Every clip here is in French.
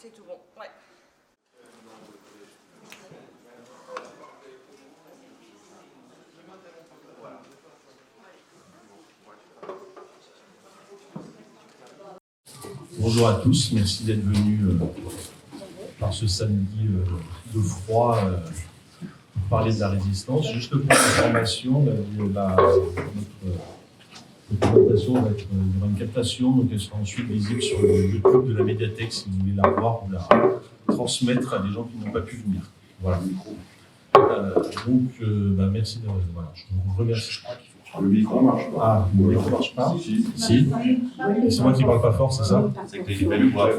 C'est tout bon, ouais. Bonjour à tous, merci d'être venus par ce samedi de froid pour parler de la résistance. Juste pour information, notre présentation va être il y aura une captation, donc elle sera ensuite visible sur le YouTube de la médiathèque si vous voulez la voir ou la transmettre à des gens qui n'ont pas pu venir. Voilà. Merci. Voilà, je vous remercie. Le micro marche pas. Ah, le micro marche pas. Si. C'est moi qui parle pas fort, c'est ça? C'est que les belles voix.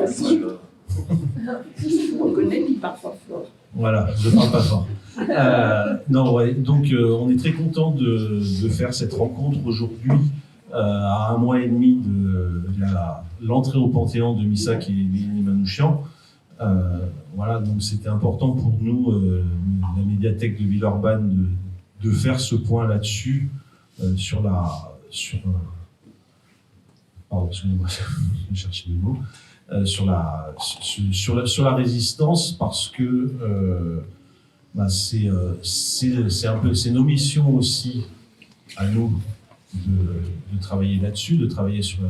On connaît qui parle pas fort. Voilà, je parle pas fort. Donc on est très content de faire cette rencontre aujourd'hui à 1 mois et demi de l'entrée au Panthéon de Missak et Mélanie Manouchian. Voilà, donc c'était important pour nous, la médiathèque de Villeurbanne, de faire ce point là-dessus. Pardon, excusez-moi, je vais chercher les mots. Sur la résistance, parce que c'est nos missions aussi à nous de travailler là-dessus, de travailler sur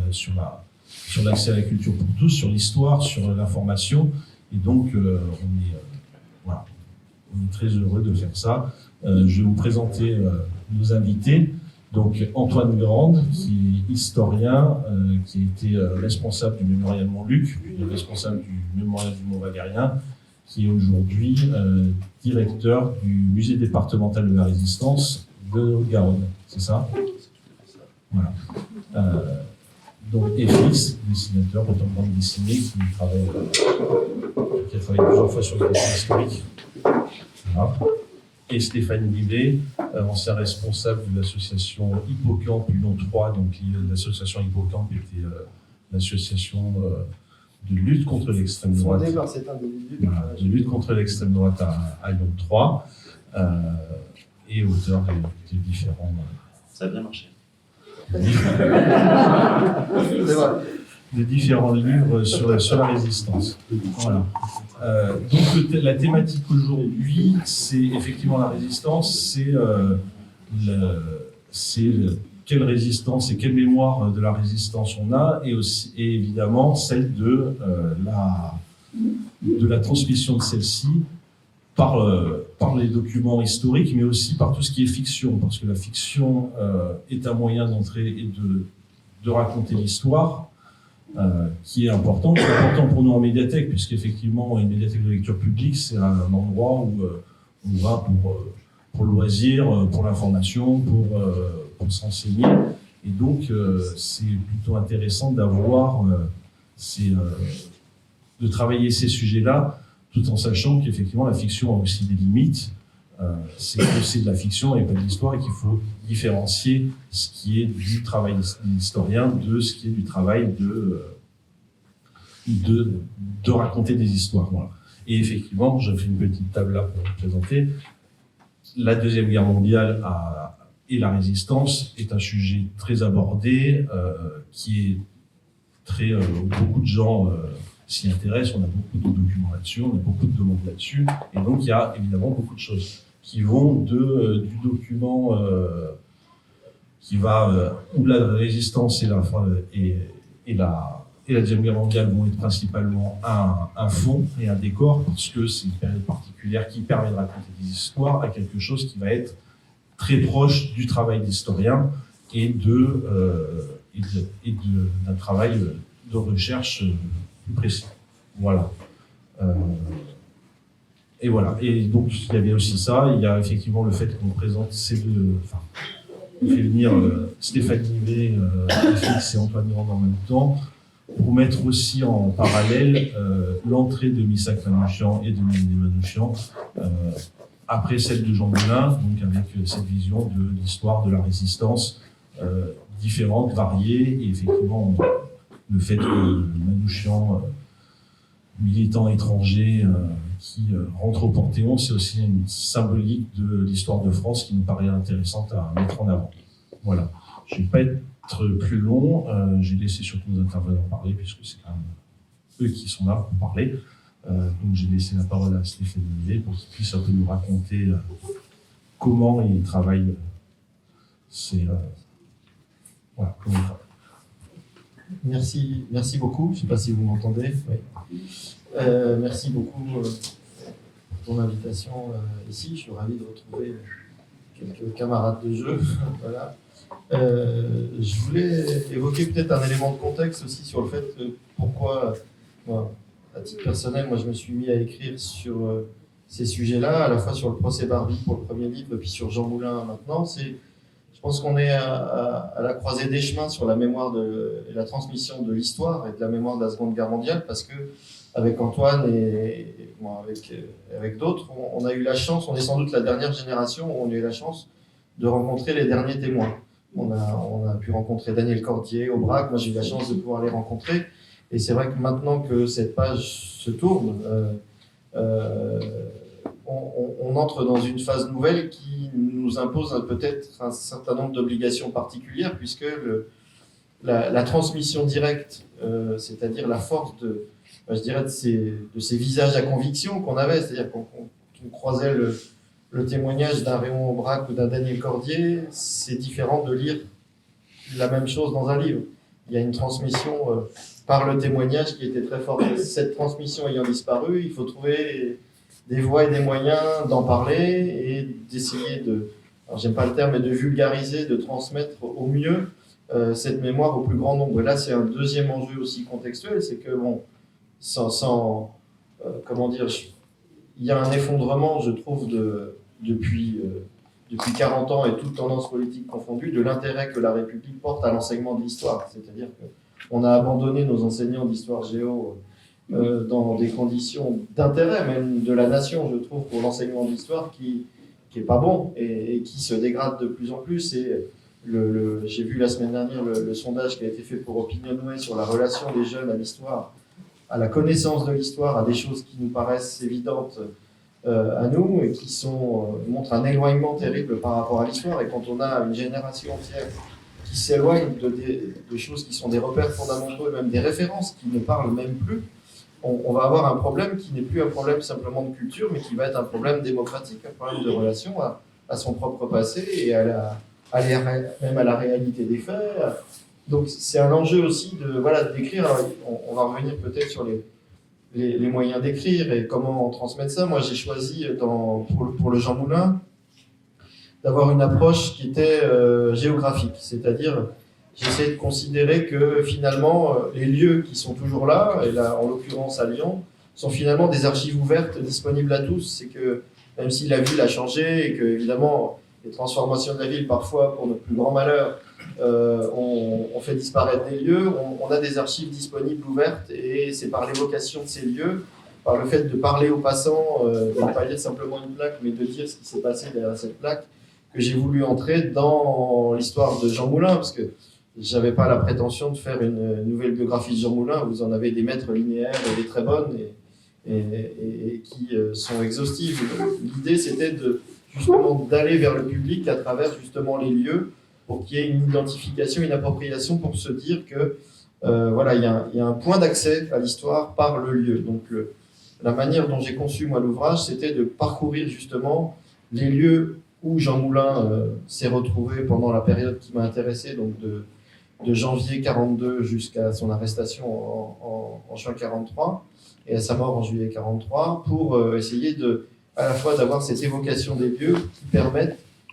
l'accès à la culture pour tous, sur l'histoire, sur l'information, et donc on est très heureux de faire ça. Je vais vous présenter nos invités. Donc Antoine Grande, qui est historien, qui a été responsable du Mémorial Montluc, puis responsable du Mémorial du Mont-Valérien, qui est aujourd'hui directeur du musée départemental de la Résistance de Garonne. C'est ça? Voilà. Donc Félix, dessinateur, auteur de bande dessinée, qui a travaillé plusieurs fois sur les dessins historiques. Voilà. Et Stéphane Guillet, ancien responsable de l'association Hippocampe Lyon 3. Donc l'association Hippocampe était l'association de lutte contre l'extrême droite. De lutte contre l'extrême droite à Lyon 3, et auteur de différents. Ça a bien marché. De différents livres sur la résistance. Voilà. Donc la thématique aujourd'hui, c'est effectivement la résistance, c'est quelle résistance et quelle mémoire de la résistance on a, et évidemment celle de la transmission de celle-ci par les documents historiques, mais aussi par tout ce qui est fiction, parce que la fiction est un moyen d'entrer et de raconter l'histoire, qui est important pour nous en médiathèque, puisqu'effectivement une médiathèque de lecture publique, c'est un endroit où on va pour le loisir, pour l'information, pour s'enseigner, et donc c'est plutôt intéressant d'avoir de travailler ces sujets-là, tout en sachant qu'effectivement la fiction a aussi des limites. C'est que c'est de la fiction et pas de l'histoire, et qu'il faut différencier ce qui est du travail d'historien de ce qui est du travail de raconter des histoires. Voilà. Et effectivement, je fais une petite table là pour vous présenter. La Deuxième Guerre mondiale et la résistance est un sujet très abordé, qui est très... beaucoup de gens s'y intéressent, on a beaucoup de documents là-dessus, on a beaucoup de demandes là-dessus, et donc il y a évidemment beaucoup de choses qui vont du document qui va où la résistance et la Deuxième Guerre mondiale vont être principalement un fond et un décor, parce que c'est une période particulière qui permet de raconter des histoires, à quelque chose qui va être très proche du travail d'historien et d'un travail de recherche plus précis. Voilà. Et voilà. Et donc, il y avait aussi ça. Il y a effectivement le fait qu'on présente on fait venir Stéphane Guillet, Félix et Antoine Grande en même temps, pour mettre aussi en parallèle l'entrée de Missak Manouchian et de Mélanie Manouchian, après celle de Jean Moulin, donc avec cette vision de l'histoire de la résistance différente, variée, et effectivement le fait que Manouchian, militant étranger qui rentre au Panthéon, c'est aussi une symbolique de l'histoire de France qui nous paraît intéressante à mettre en avant. Voilà. Je ne vais pas être plus long, j'ai laissé surtout nos intervenants parler, puisque c'est quand même eux qui sont là pour parler. Donc j'ai laissé la parole à Stéphane Millet pour qu'il puisse un peu nous raconter comment il travaille. Voilà, comment il travaille. Merci beaucoup. Je ne sais pas si vous m'entendez. Oui. Merci beaucoup pour ton invitation ici. Je suis ravi de retrouver quelques camarades de jeu. Voilà. Je voulais évoquer peut-être un élément de contexte aussi sur le fait pourquoi, à titre personnel, moi je me suis mis à écrire sur ces sujets-là, à la fois sur le procès Barbie pour le premier livre, et puis sur Jean Moulin maintenant. Je pense qu'on est à la croisée des chemins sur la mémoire et la transmission de l'histoire et de la mémoire de la Seconde Guerre mondiale, parce que avec Antoine et moi, avec d'autres, on a eu la chance, on est sans doute la dernière génération où on a eu la chance de rencontrer les derniers témoins. On a pu rencontrer Daniel Cordier, Aubrac, moi j'ai eu la chance de pouvoir les rencontrer. Et c'est vrai que maintenant que cette page se tourne, on entre dans une phase nouvelle qui nous impose peut-être un certain nombre d'obligations particulières, puisque la transmission directe, c'est-à-dire la force je dirais de ces visages à conviction qu'on avait, c'est-à-dire qu'on croisait le témoignage d'un Raymond Aubrac ou d'un Daniel Cordier, c'est différent de lire la même chose dans un livre. Il y a une transmission par le témoignage qui était très forte. Cette transmission ayant disparu, il faut trouver des voies et des moyens d'en parler et d'essayer alors j'aime pas le terme, mais de vulgariser, de transmettre au mieux cette mémoire au plus grand nombre. Et là, c'est un deuxième enjeu aussi contextuel, c'est que comment dire, il y a un effondrement, je trouve, depuis 40 ans et toutes tendances politiques confondues, de l'intérêt que la République porte à l'enseignement de l'histoire. C'est-à-dire qu'on a abandonné nos enseignants d'histoire géo dans des conditions d'intérêt même de la nation, je trouve, pour l'enseignement de l'histoire qui est pas bon et qui se dégrade de plus en plus. Et j'ai vu la semaine dernière le sondage qui a été fait pour Opinionway sur la relation des jeunes à l'histoire, à la connaissance de l'histoire, à des choses qui nous paraissent évidentes à nous et qui montrent un éloignement terrible par rapport à l'histoire. Et quand on a une génération entière qui s'éloigne de choses qui sont des repères fondamentaux et même des références qui ne parlent même plus, on va avoir un problème qui n'est plus un problème simplement de culture, mais qui va être un problème démocratique, un problème de relation à son propre passé et même à la réalité des faits. Donc c'est un enjeu aussi d'écrire. On va revenir peut-être sur les moyens d'écrire et comment on transmettre ça. Moi, j'ai choisi pour le Jean Moulin d'avoir une approche qui était géographique, c'est-à-dire j'essaie de considérer que finalement les lieux qui sont toujours là, et là en l'occurrence à Lyon, sont finalement des archives ouvertes disponibles à tous. C'est que même si la ville a changé et que évidemment les transformations de la ville parfois pour notre plus grand malheur on fait disparaître des lieux, on a des archives disponibles ouvertes et c'est par l'évocation de ces lieux, par le fait de parler aux passants, de ne pas lire simplement une plaque mais de dire ce qui s'est passé derrière cette plaque, que j'ai voulu entrer dans l'histoire de Jean Moulin, parce que j'avais pas la prétention de faire une nouvelle biographie de Jean Moulin. Vous en avez des maîtres linéaires et des très bonnes et qui sont exhaustives. L'idée c'était justement d'aller vers le public à travers justement les lieux, pour qu'il y ait une identification, une appropriation, pour se dire que il y a un point d'accès à l'histoire par le lieu. Donc la manière dont j'ai conçu moi l'ouvrage, c'était de parcourir justement les lieux où Jean Moulin s'est retrouvé pendant la période qui m'a intéressé, donc de janvier 42 jusqu'à son arrestation en juin 43 et à sa mort en juillet 43, pour essayer à la fois d'avoir cette évocation des lieux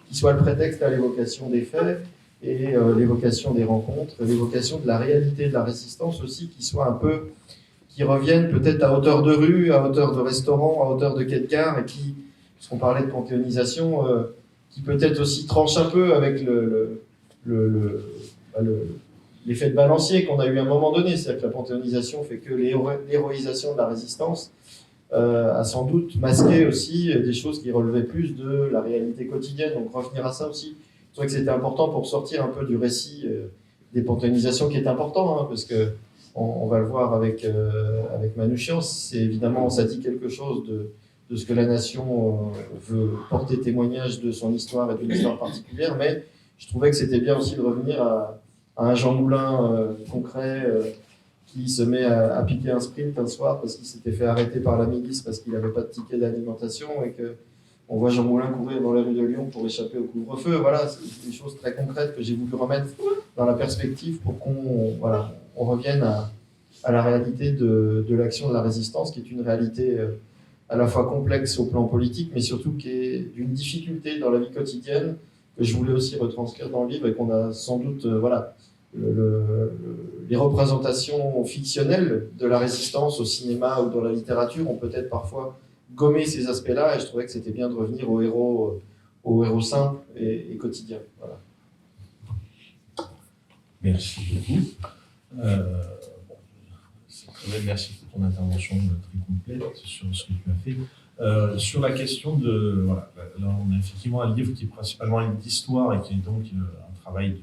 qui soit le prétexte à l'évocation des faits et l'évocation des rencontres, l'évocation de la réalité de la résistance aussi, qui reviennent peut-être à hauteur de rue, à hauteur de restaurant, à hauteur de quai de gare, et qui, puisqu'on parlait de panthéonisation, qui peut-être aussi tranche un peu avec l'effet de balancier qu'on a eu à un moment donné. C'est-à-dire que la panthéonisation fait que l'héroïsation de la résistance a sans doute masqué aussi des choses qui relevaient plus de la réalité quotidienne. Donc revenir à ça aussi, je trouvais que c'était important pour sortir un peu du récit des panthéonisations, qui est important, hein, parce que on va le voir avec Manouchian, c'est évidemment, ça dit quelque chose de ce que la nation veut porter témoignage de son histoire et d'une histoire particulière, mais je trouvais que c'était bien aussi de revenir à un Jean Moulin concret, qui se met à piquer un sprint un soir parce qu'il s'était fait arrêter par la milice parce qu'il n'avait pas de ticket d'alimentation et que on voit Jean Moulin courir dans les rues de Lyon pour échapper au couvre-feu. Voilà, c'est des choses très concrètes que j'ai voulu remettre dans la perspective pour qu'on on revienne à la réalité de l'action de la résistance, qui est une réalité à la fois complexe au plan politique, mais surtout qui est d'une difficulté dans la vie quotidienne, que je voulais aussi retranscrire dans le livre et qu'on a sans doute, les représentations fictionnelles de la résistance au cinéma ou dans la littérature ont peut-être parfois gommé ces aspects-là, et je trouvais que c'était bien de revenir aux héros simples et quotidiens. Voilà. Merci beaucoup. C'est très bien, merci pour ton intervention très complète sur ce que tu as fait. Sur la question de... Voilà, là, on a effectivement un livre qui est principalement un livre d'histoire et qui est donc un travail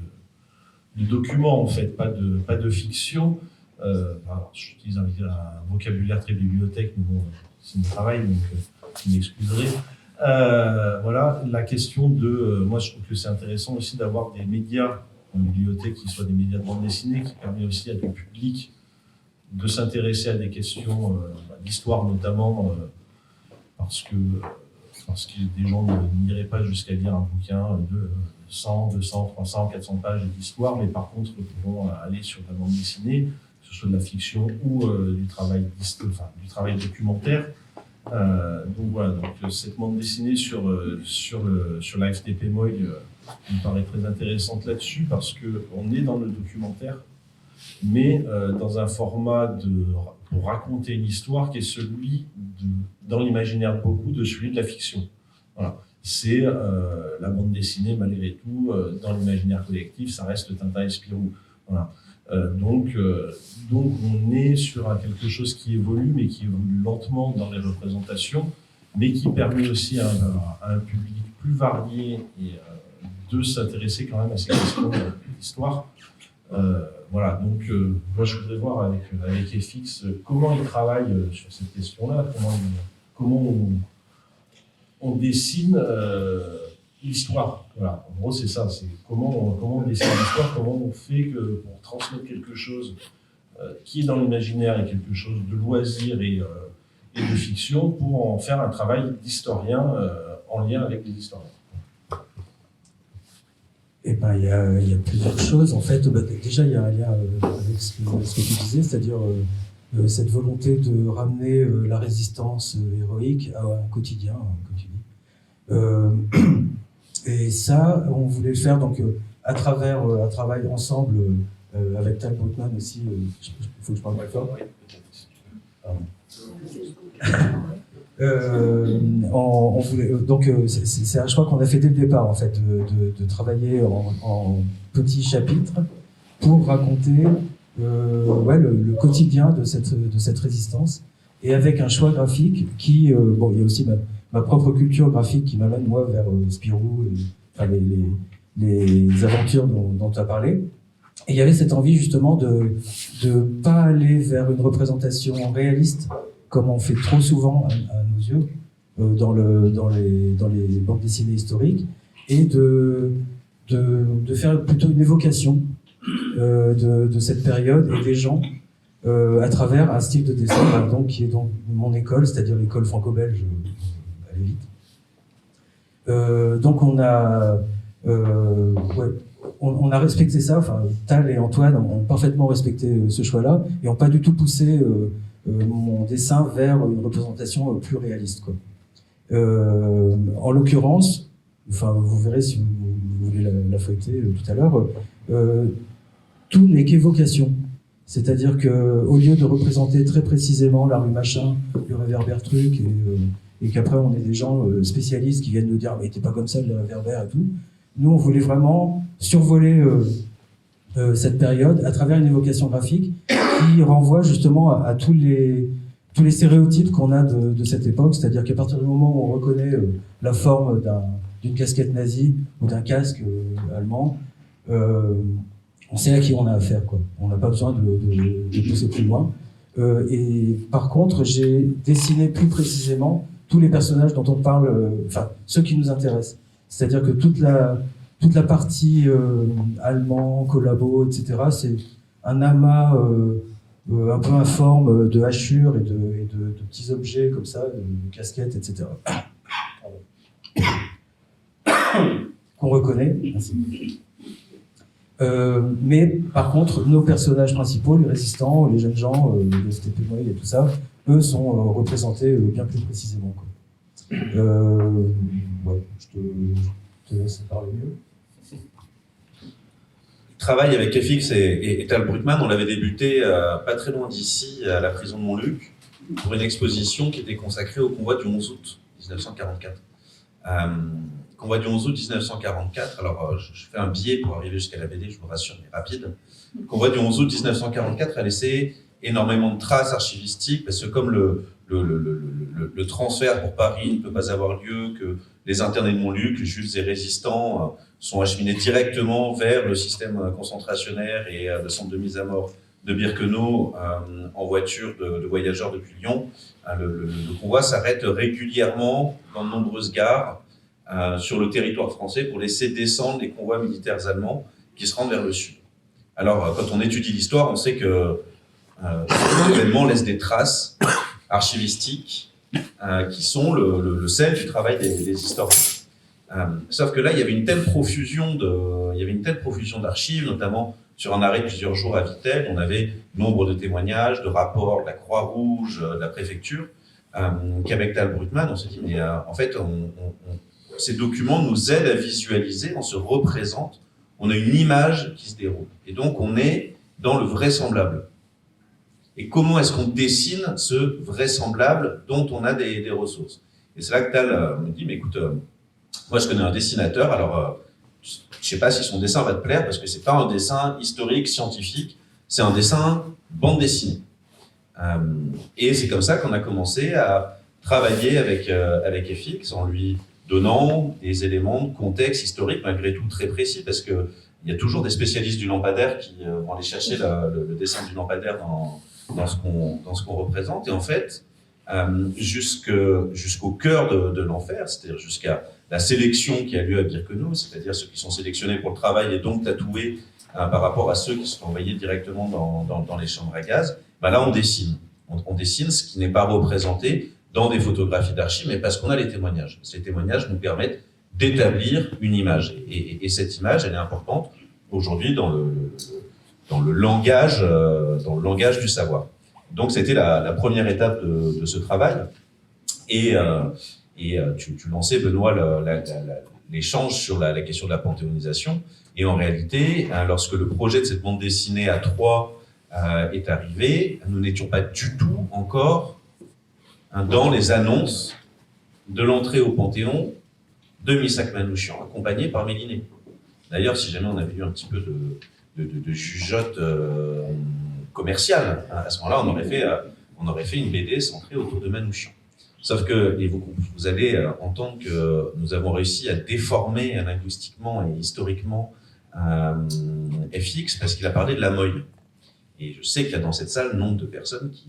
de document, en fait, pas de fiction. Alors, j'utilise un vocabulaire très bibliothèque, mais bon, c'est mon travail, donc vous m'excuserez. Voilà, la question de... moi, je trouve que c'est intéressant aussi d'avoir des médias en bibliothèque qui soient des médias de bande dessinée, qui permet aussi à du public de s'intéresser à des questions d'histoire notamment, parce que des gens n'iraient pas jusqu'à lire un bouquin de 100, 200, 300, 400 pages d'histoire, mais par contre pourront aller sur la bande dessinée, que ce soit de la fiction ou du travail documentaire. Donc voilà, donc cette bande dessinée sur la FTP Moy me paraît très intéressante là-dessus, parce qu'on est dans le documentaire, mais dans un format pour raconter une histoire qui est celui, dans l'imaginaire de beaucoup, de celui de la fiction. Voilà. C'est la bande dessinée, malgré tout, dans l'imaginaire collectif, ça reste Tintin et Spirou. Voilà. Donc on est sur quelque chose qui évolue, mais qui évolue lentement dans les représentations, mais qui permet aussi à un public plus varié et de s'intéresser quand même à ces questions d'histoire. Voilà, donc moi je voudrais voir avec FX comment ils travaillent sur cette question-là, comment on dessine l'histoire. Voilà, en gros c'est ça, c'est comment on dessine l'histoire, comment on fait pour transmettre quelque chose qui est dans l'imaginaire et quelque chose de loisir et de fiction, pour en faire un travail d'historien en lien avec les historiens. Eh ben, il y a plusieurs choses. En fait, déjà, il y a un lien avec ce que tu disais, c'est-à-dire cette volonté de ramener la résistance héroïque à un quotidien, comme tu dis. Et ça, on voulait le faire donc à travers un travail ensemble avec Tal Brutman aussi. Il faut que je parle plus fort. On voulait, donc c'est un choix qu'on a fait dès le départ, en fait, de travailler en petits chapitres pour raconter le quotidien de cette résistance, et avec un choix graphique qui, il y a aussi ma propre culture graphique qui m'amène moi vers Spirou, les aventures dont tu as parlé. Et il y avait cette envie justement de pas aller vers une représentation réaliste, comme on fait trop souvent à nos yeux dans les bandes dessinées historiques, et de faire plutôt une évocation de cette période et des gens à travers un style de dessin donc, qui est donc mon école, c'est-à-dire l'école franco-belge, allez vite. Donc on a respecté ça, enfin Tal et Antoine ont parfaitement respecté ce choix-là et n'ont pas du tout poussé mon dessin vers une représentation plus réaliste, quoi. En l'occurrence, enfin vous verrez si vous voulez la feuilleter tout à l'heure, tout n'est qu'évocation. C'est-à-dire qu'au lieu de représenter très précisément la rue machin, le réverbère truc, et qu'après on est des gens spécialistes qui viennent nous dire « mais t'es pas comme ça le réverbère » et tout, nous on voulait vraiment survoler cette période à travers une évocation graphique qui renvoie justement à tous les stéréotypes qu'on a de cette époque, c'est-à-dire qu'à partir du moment où on reconnaît la forme d'une casquette nazie ou d'un casque allemand, on sait à qui on a affaire, quoi. On n'a pas besoin de pousser plus loin. Et par contre, j'ai dessiné plus précisément tous les personnages dont on parle, enfin ceux qui nous intéressent. C'est-à-dire que toute la partie allemand, collabo, etc., c'est un amas un peu informe de hachures et de petits objets comme ça, de casquettes, etc. Qu'on reconnaît. Merci. Mais par contre, nos personnages principaux, les résistants, les jeunes gens, les FTP et tout ça, eux sont représentés bien plus précisément, quoi. Ouais, je te laisse parler mieux. Le travail avec FX et Tal Brugman, on l'avait débuté pas très loin d'ici, à la prison de Montluc, pour une exposition qui était consacrée au convoi du 11 août 1944. Convoi du 11 août 1944, alors je fais un biais pour arriver jusqu'à la BD, je vous rassure, mais rapide. Le convoi du 11 août 1944 a laissé énormément de traces archivistiques, parce que comme le transfert pour Paris ne peut pas avoir lieu, que les internés de Montluc, les juifs et résistants, sont acheminés directement vers le système concentrationnaire et le centre de mise à mort de Birkenau en voiture de voyageurs depuis Lyon. Le convoi s'arrête régulièrement dans de nombreuses gares sur le territoire français pour laisser descendre les convois militaires allemands qui se rendent vers le sud. Alors, quand on étudie l'histoire, on sait que ces événements laissent des traces archivistiques qui sont le sel du travail des historiens. Sauf que là, il y avait une telle profusion d'archives, notamment sur un arrêt de plusieurs jours à Vittel. On avait nombre de témoignages, de rapports de la Croix-Rouge, de la préfecture, qu'avec Tal Brugman, on s'est dit, mais en fait, ces documents nous aident à visualiser, on se représente, on a une image qui se déroule. Et donc, on est dans le vraisemblable. Et comment est-ce qu'on dessine ce vraisemblable dont on a des ressources? Et c'est là que Tal me dit, mais écoute, moi je connais un dessinateur, alors je ne sais pas si son dessin va te plaire, parce que c'est pas un dessin historique, scientifique, c'est un dessin bande dessinée. Et c'est comme ça qu'on a commencé à travailler avec FX, en lui donnant des éléments de contexte historique, malgré tout très précis, parce qu'il y a toujours des spécialistes du lampadaire qui vont aller chercher le dessin du lampadaire dans ce qu'on représente. Et en fait, jusqu'au cœur de l'enfer, c'est-à-dire jusqu'à la sélection qui a lieu à Birkenau, c'est-à-dire ceux qui sont sélectionnés pour le travail et donc tatoués par rapport à ceux qui sont envoyés directement dans les chambres à gaz, ben là on dessine. On dessine ce qui n'est pas représenté dans des photographies d'archives, mais parce qu'on a les témoignages. Ces témoignages nous permettent d'établir une image. Et cette image, elle est importante aujourd'hui dans le langage du savoir. Donc c'était la première étape de ce travail. Et tu lançais, Benoît, l'échange sur la question de la panthéonisation. Et en réalité, lorsque le projet de cette bande dessinée à 3 est arrivé, nous n'étions pas du tout encore dans les annonces de l'entrée au Panthéon de Missak Manouchian, accompagné par Méliné. D'ailleurs, si jamais on avait eu un petit peu de jugeote commerciale, à ce moment-là, on aurait fait une BD centrée autour de Manouchian. Sauf que, et vous allez entendre que nous avons réussi à déformer linguistiquement et historiquement FX parce qu'il a parlé de la Moye. Et je sais qu'il y a dans cette salle nombre de personnes qui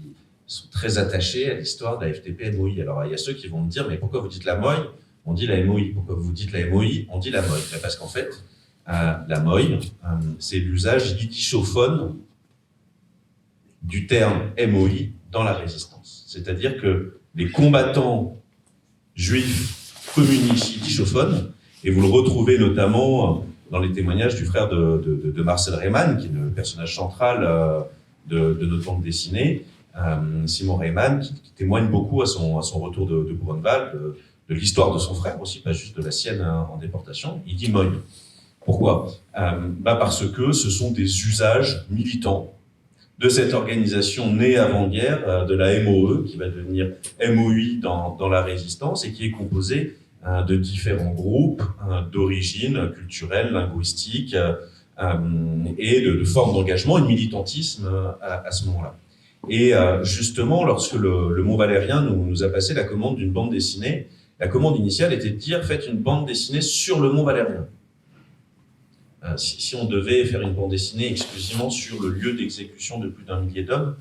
sont très attachées à l'histoire de la FTP-MOI. Alors, il y a ceux qui vont me dire, mais pourquoi vous dites la Moye? On dit la MOI. Pourquoi vous dites la MOI? On dit la Moye. Parce qu'en fait, la Moye, c'est l'usage yidishophone du terme MOI dans la résistance. C'est-à-dire que les combattants juifs communistes yiddishophones, et vous le retrouvez notamment dans les témoignages du frère de Marcel Reymann, qui est le personnage central de notre bande dessinée, Simon Reymann, qui témoigne beaucoup à son retour de Grunewald, de l'histoire de son frère aussi, pas juste de la sienne en déportation. Il dit Moy. Pourquoi? Parce que ce sont des usages militants de cette organisation née avant-guerre, de la MOE, qui va devenir MOI dans la résistance, et qui est composée de différents groupes d'origine culturelle, linguistique, et de formes d'engagement et de militantisme à ce moment-là. Et justement, lorsque le Mont Valérien nous a passé la commande d'une bande dessinée, la commande initiale était de dire « faites une bande dessinée sur le Mont Valérien ». Si on devait faire une bande dessinée exclusivement sur le lieu d'exécution de plus d'1 millier d'hommes,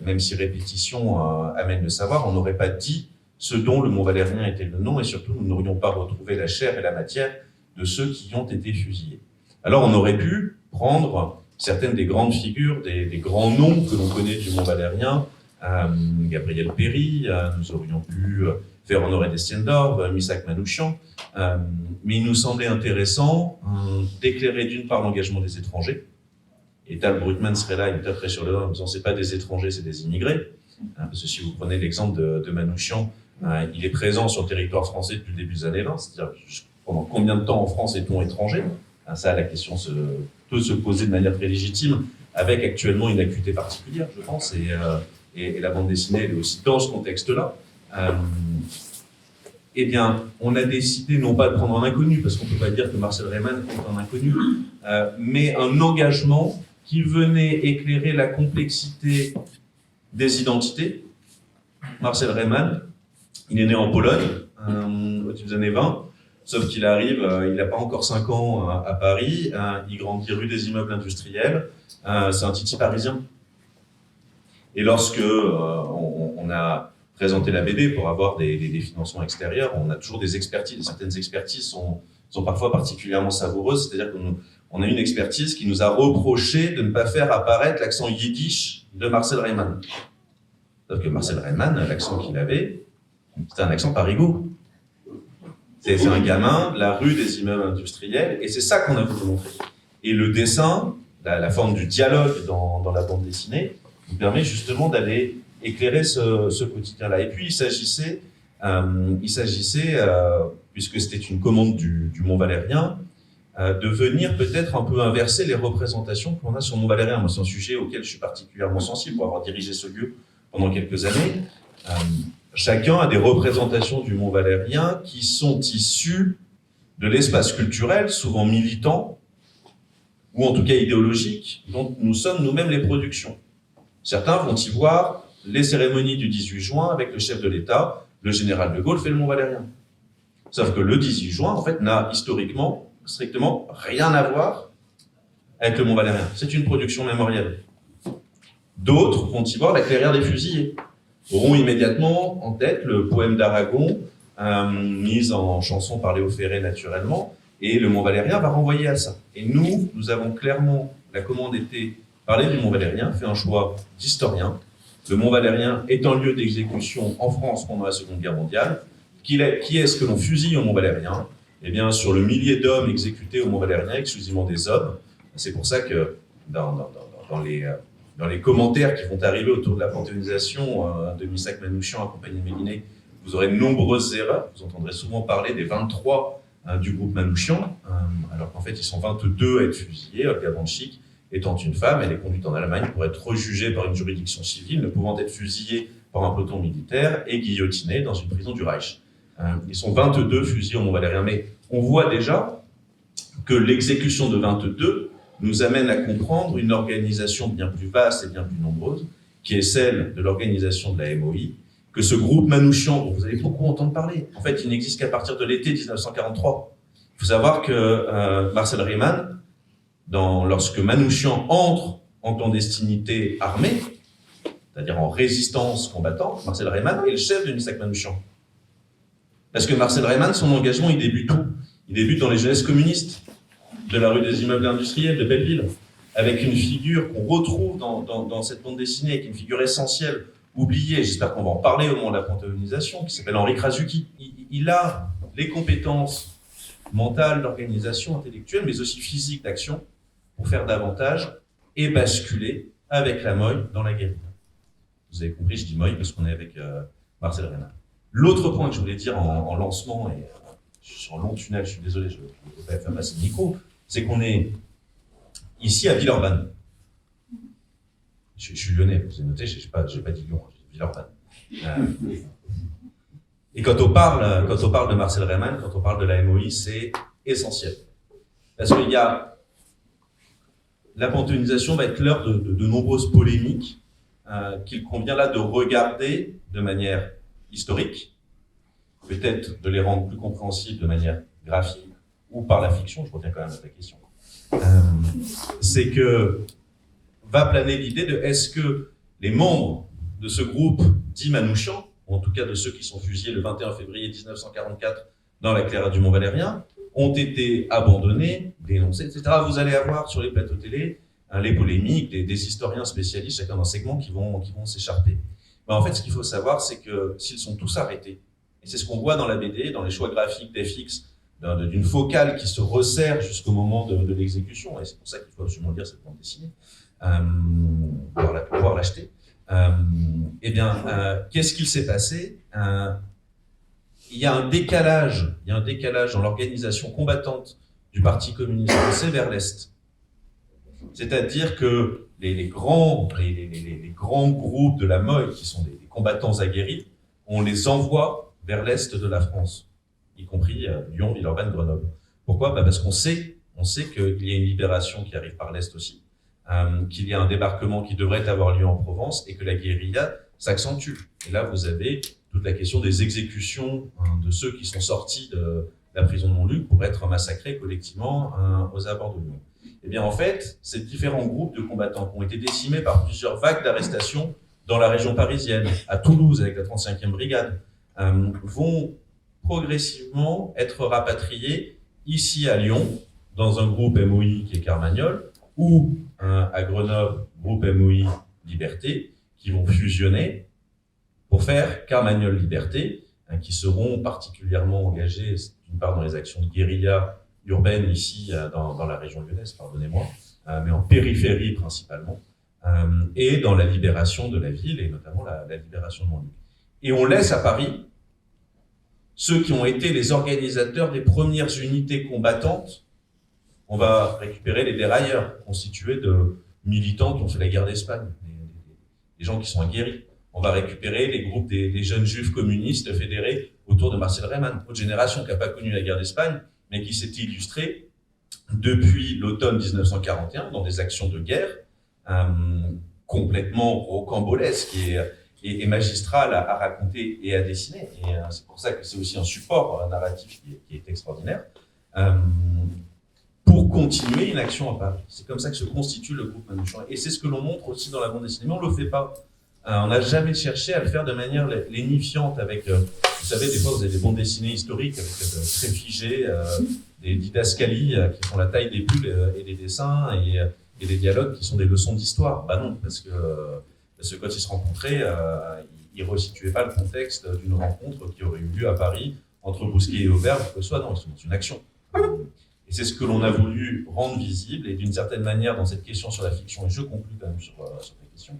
même si répétition amène le savoir, on n'aurait pas dit ce dont le Mont Valérien était le nom, et surtout nous n'aurions pas retrouvé la chair et la matière de ceux qui ont été fusillés. Alors on aurait pu prendre certaines des grandes figures, des grands noms que l'on connaît du Mont Valérien, Gabriel Péry, nous aurions pu faire Honoré Destiendorf, Missak Manouchian, mais il nous semblait intéressant d'éclairer d'une part l'engagement des étrangers, et Tal Brugman serait là, il me taperait sur le doigt en disant c'est pas des étrangers, c'est des immigrés, parce que si vous prenez l'exemple de Manouchian, il est présent sur le territoire français depuis le début des années 20, c'est-à-dire pendant combien de temps en France est-on étranger? Ça, la question peut se poser de manière très légitime, avec actuellement une acuité particulière, je pense, et la bande dessinée, elle est aussi dans ce contexte-là. Eh bien, on a décidé non pas de prendre un inconnu, parce qu'on ne peut pas dire que Marcel Reymann est un inconnu, mais un engagement qui venait éclairer la complexité des identités. Marcel Reymann, il est né en Pologne, au début des années 20, sauf qu'il arrive, il n'a pas encore 5 ans à Paris, il grandit rue des Immeubles Industriels, c'est un titi parisien. Et lorsque on a présenté la BD pour avoir des financements extérieurs, on a toujours des expertises, certaines expertises sont parfois particulièrement savoureuses, c'est-à-dire qu'on a une expertise qui nous a reproché de ne pas faire apparaître l'accent yiddish de Marcel Reymann. Sauf que Marcel Reymann, l'accent qu'il avait, c'était un accent parigot. C'est un gamin de la rue des Immeubles Industriels, et c'est ça qu'on a voulu montrer. Et le dessin, la forme du dialogue dans la bande dessinée, nous permet justement d'aller éclairer ce quotidien-là. Et puis il s'agissait, puisque c'était une commande du Mont Valérien, de venir peut-être un peu inverser les représentations qu'on a sur le Mont Valérien. Moi, c'est un sujet auquel je suis particulièrement sensible pour avoir dirigé ce lieu pendant quelques années. Chacun a des représentations du Mont Valérien qui sont issues de l'espace culturel, souvent militant, ou en tout cas idéologique, dont nous sommes nous-mêmes les productions. Certains vont y voir les cérémonies du 18 juin avec le chef de l'État, le général de Gaulle fait le Mont Valérien. Sauf que le 18 juin, en fait, n'a historiquement, strictement rien à voir avec le Mont Valérien. C'est une production mémorielle. D'autres vont y voir la clairière des fusillés, auront immédiatement en tête le poème d'Aragon, mis en chanson par Léo Ferré naturellement, et le Mont Valérien va renvoyer à ça. Et nous avons clairement, la commande était parler du Mont Valérien, fait un choix d'historien. Le Mont Valérien est un lieu d'exécution en France pendant la Seconde Guerre mondiale. Qui est-ce que l'on fusille au Mont Valérien? Eh bien, sur le millier d'hommes exécutés au Mont Valérien, exclusivement des hommes. C'est pour ça que dans les commentaires qui vont arriver autour de la panthéonisation de Missak Manouchian accompagné de Méliné, vous aurez de nombreuses erreurs. Vous entendrez souvent parler des 23 du groupe Manouchian, alors qu'en fait, ils sont 22 à être fusillés. Olga Banchik étant une femme, elle est conduite en Allemagne pour être rejugée par une juridiction civile, ne pouvant être fusillée par un peloton militaire et guillotinée dans une prison du Reich. Ils sont 22 fusillés au Mont Valérien, mais on voit déjà que l'exécution de 22 nous amène à comprendre une organisation bien plus vaste et bien plus nombreuse, qui est celle de l'organisation de la MOI, que ce groupe Manouchian, dont vous allez beaucoup entendre parler, en fait, il n'existe qu'à partir de l'été 1943. Il faut savoir que Marcel Reymann, lorsque Manouchian entre en clandestinité armée, c'est-à-dire en résistance combattante, Marcel Reymann est le chef de Missak Manouchian. Parce que Marcel Reymann, son engagement, il débute où? Il débute dans les jeunesses communistes de la rue des Immeubles Industriels de Belleville, avec une figure qu'on retrouve dans cette bande dessinée, avec une figure essentielle, oubliée, j'espère qu'on va en parler au moment de la panthéonisation, qui s'appelle Henri Krasuki. Il a les compétences mentales, d'organisation, intellectuelle, mais aussi physiques d'action, pour faire davantage et basculer avec la MOI dans la guérilla. Vous avez compris, je dis MOI parce qu'on est avec Marcel Reymann. L'autre point que je voulais dire en lancement, et je suis en long tunnel, je suis désolé, je ne peux pas faire passer le micro, c'est qu'on est ici à Villeurbanne. Je suis lyonnais, vous avez noté, je n'ai pas dit Lyon, j'ai dit Villeurbanne. Et quand on parle de Marcel Reymann, quand on parle de la MOI, c'est essentiel. Parce qu'il y a la panthéonisation va être l'heure de nombreuses polémiques qu'il convient là de regarder de manière historique, peut-être de les rendre plus compréhensibles de manière graphique ou par la fiction, je reviens quand même à ta question. C'est que va planer l'idée de est-ce que les membres de ce groupe dit Manouchian, ou en tout cas de ceux qui sont fusillés le 21 février 1944 dans la clairière du Mont Valérien, ont été abandonnés, dénoncés, etc. Vous allez avoir sur les plateaux télé les polémiques, des historiens spécialistes, chacun dans un segment, qui vont s'écharper. Mais en fait, ce qu'il faut savoir, c'est que s'ils sont tous arrêtés, et c'est ce qu'on voit dans la BD, dans les choix graphiques d'FX, d'une focale qui se resserre jusqu'au moment de l'exécution, et c'est pour ça qu'il faut absolument lire cette bande dessinée, pouvoir l'acheter. Eh bien, qu'est-ce qu'il s'est passé? Il y a un décalage dans l'organisation combattante du Parti communiste français vers l'Est. C'est-à-dire que les grands groupes de la MOI, qui sont des combattants aguerris, on les envoie vers l'Est de la France, y compris Lyon, Villeurbanne, Grenoble. Pourquoi? Parce qu'on sait qu'il y a une libération qui arrive par l'Est aussi, qu'il y a un débarquement qui devrait avoir lieu en Provence et que la guérilla s'accentue. Et là, vous avez toute la question des exécutions de ceux qui sont sortis de la prison de Montluc pour être massacrés collectivement aux abords de Lyon. Eh bien, en fait, ces différents groupes de combattants qui ont été décimés par plusieurs vagues d'arrestations dans la région parisienne, à Toulouse avec la 35e brigade, vont progressivement être rapatriés ici à Lyon, dans un groupe MOI qui est Carmagnole, ou à Grenoble, groupe MOI Liberté, qui vont fusionner pour faire Carmagnole Liberté, qui seront particulièrement engagés, d'une part dans les actions de guérilla urbaine ici dans la région lyonnaise, pardonnez-moi, mais en périphérie principalement, et dans la libération de la ville, et notamment la libération de Montluc. Et on laisse à Paris ceux qui ont été les organisateurs des premières unités combattantes. On va récupérer les dérailleurs, constitués de militants qui ont fait la guerre d'Espagne, des gens qui sont aguerris. On va récupérer les groupes des jeunes juifs communistes fédérés autour de Marcel Reymann, autre génération qui n'a pas connu la guerre d'Espagne, mais qui s'est illustrée depuis l'automne 1941 dans des actions de guerre complètement rocambolesques et magistrales à raconter et à dessiner. Et c'est pour ça que c'est aussi un support narratif qui est extraordinaire. Pour continuer une action à Paris. C'est comme ça que se constitue le groupe Manouchian. Et c'est ce que l'on montre aussi dans la bande dessinée, mais on ne le fait pas. On n'a jamais cherché à le faire de manière lénifiante avec, vous savez, des fois vous avez des bandes dessinées historiques avec très figées, des didascalies qui font la taille des bulles et des dessins et des dialogues qui sont des leçons d'histoire. Bah non, parce que quand ils se rencontraient, ils ne resituaient pas le contexte d'une rencontre qui aurait eu lieu à Paris entre Bousquet et Auberge, que ce soit, non, ils sont dans une action. Et c'est ce que l'on a voulu rendre visible, et d'une certaine manière, dans cette question sur la fiction, et je conclue quand même sur ta question,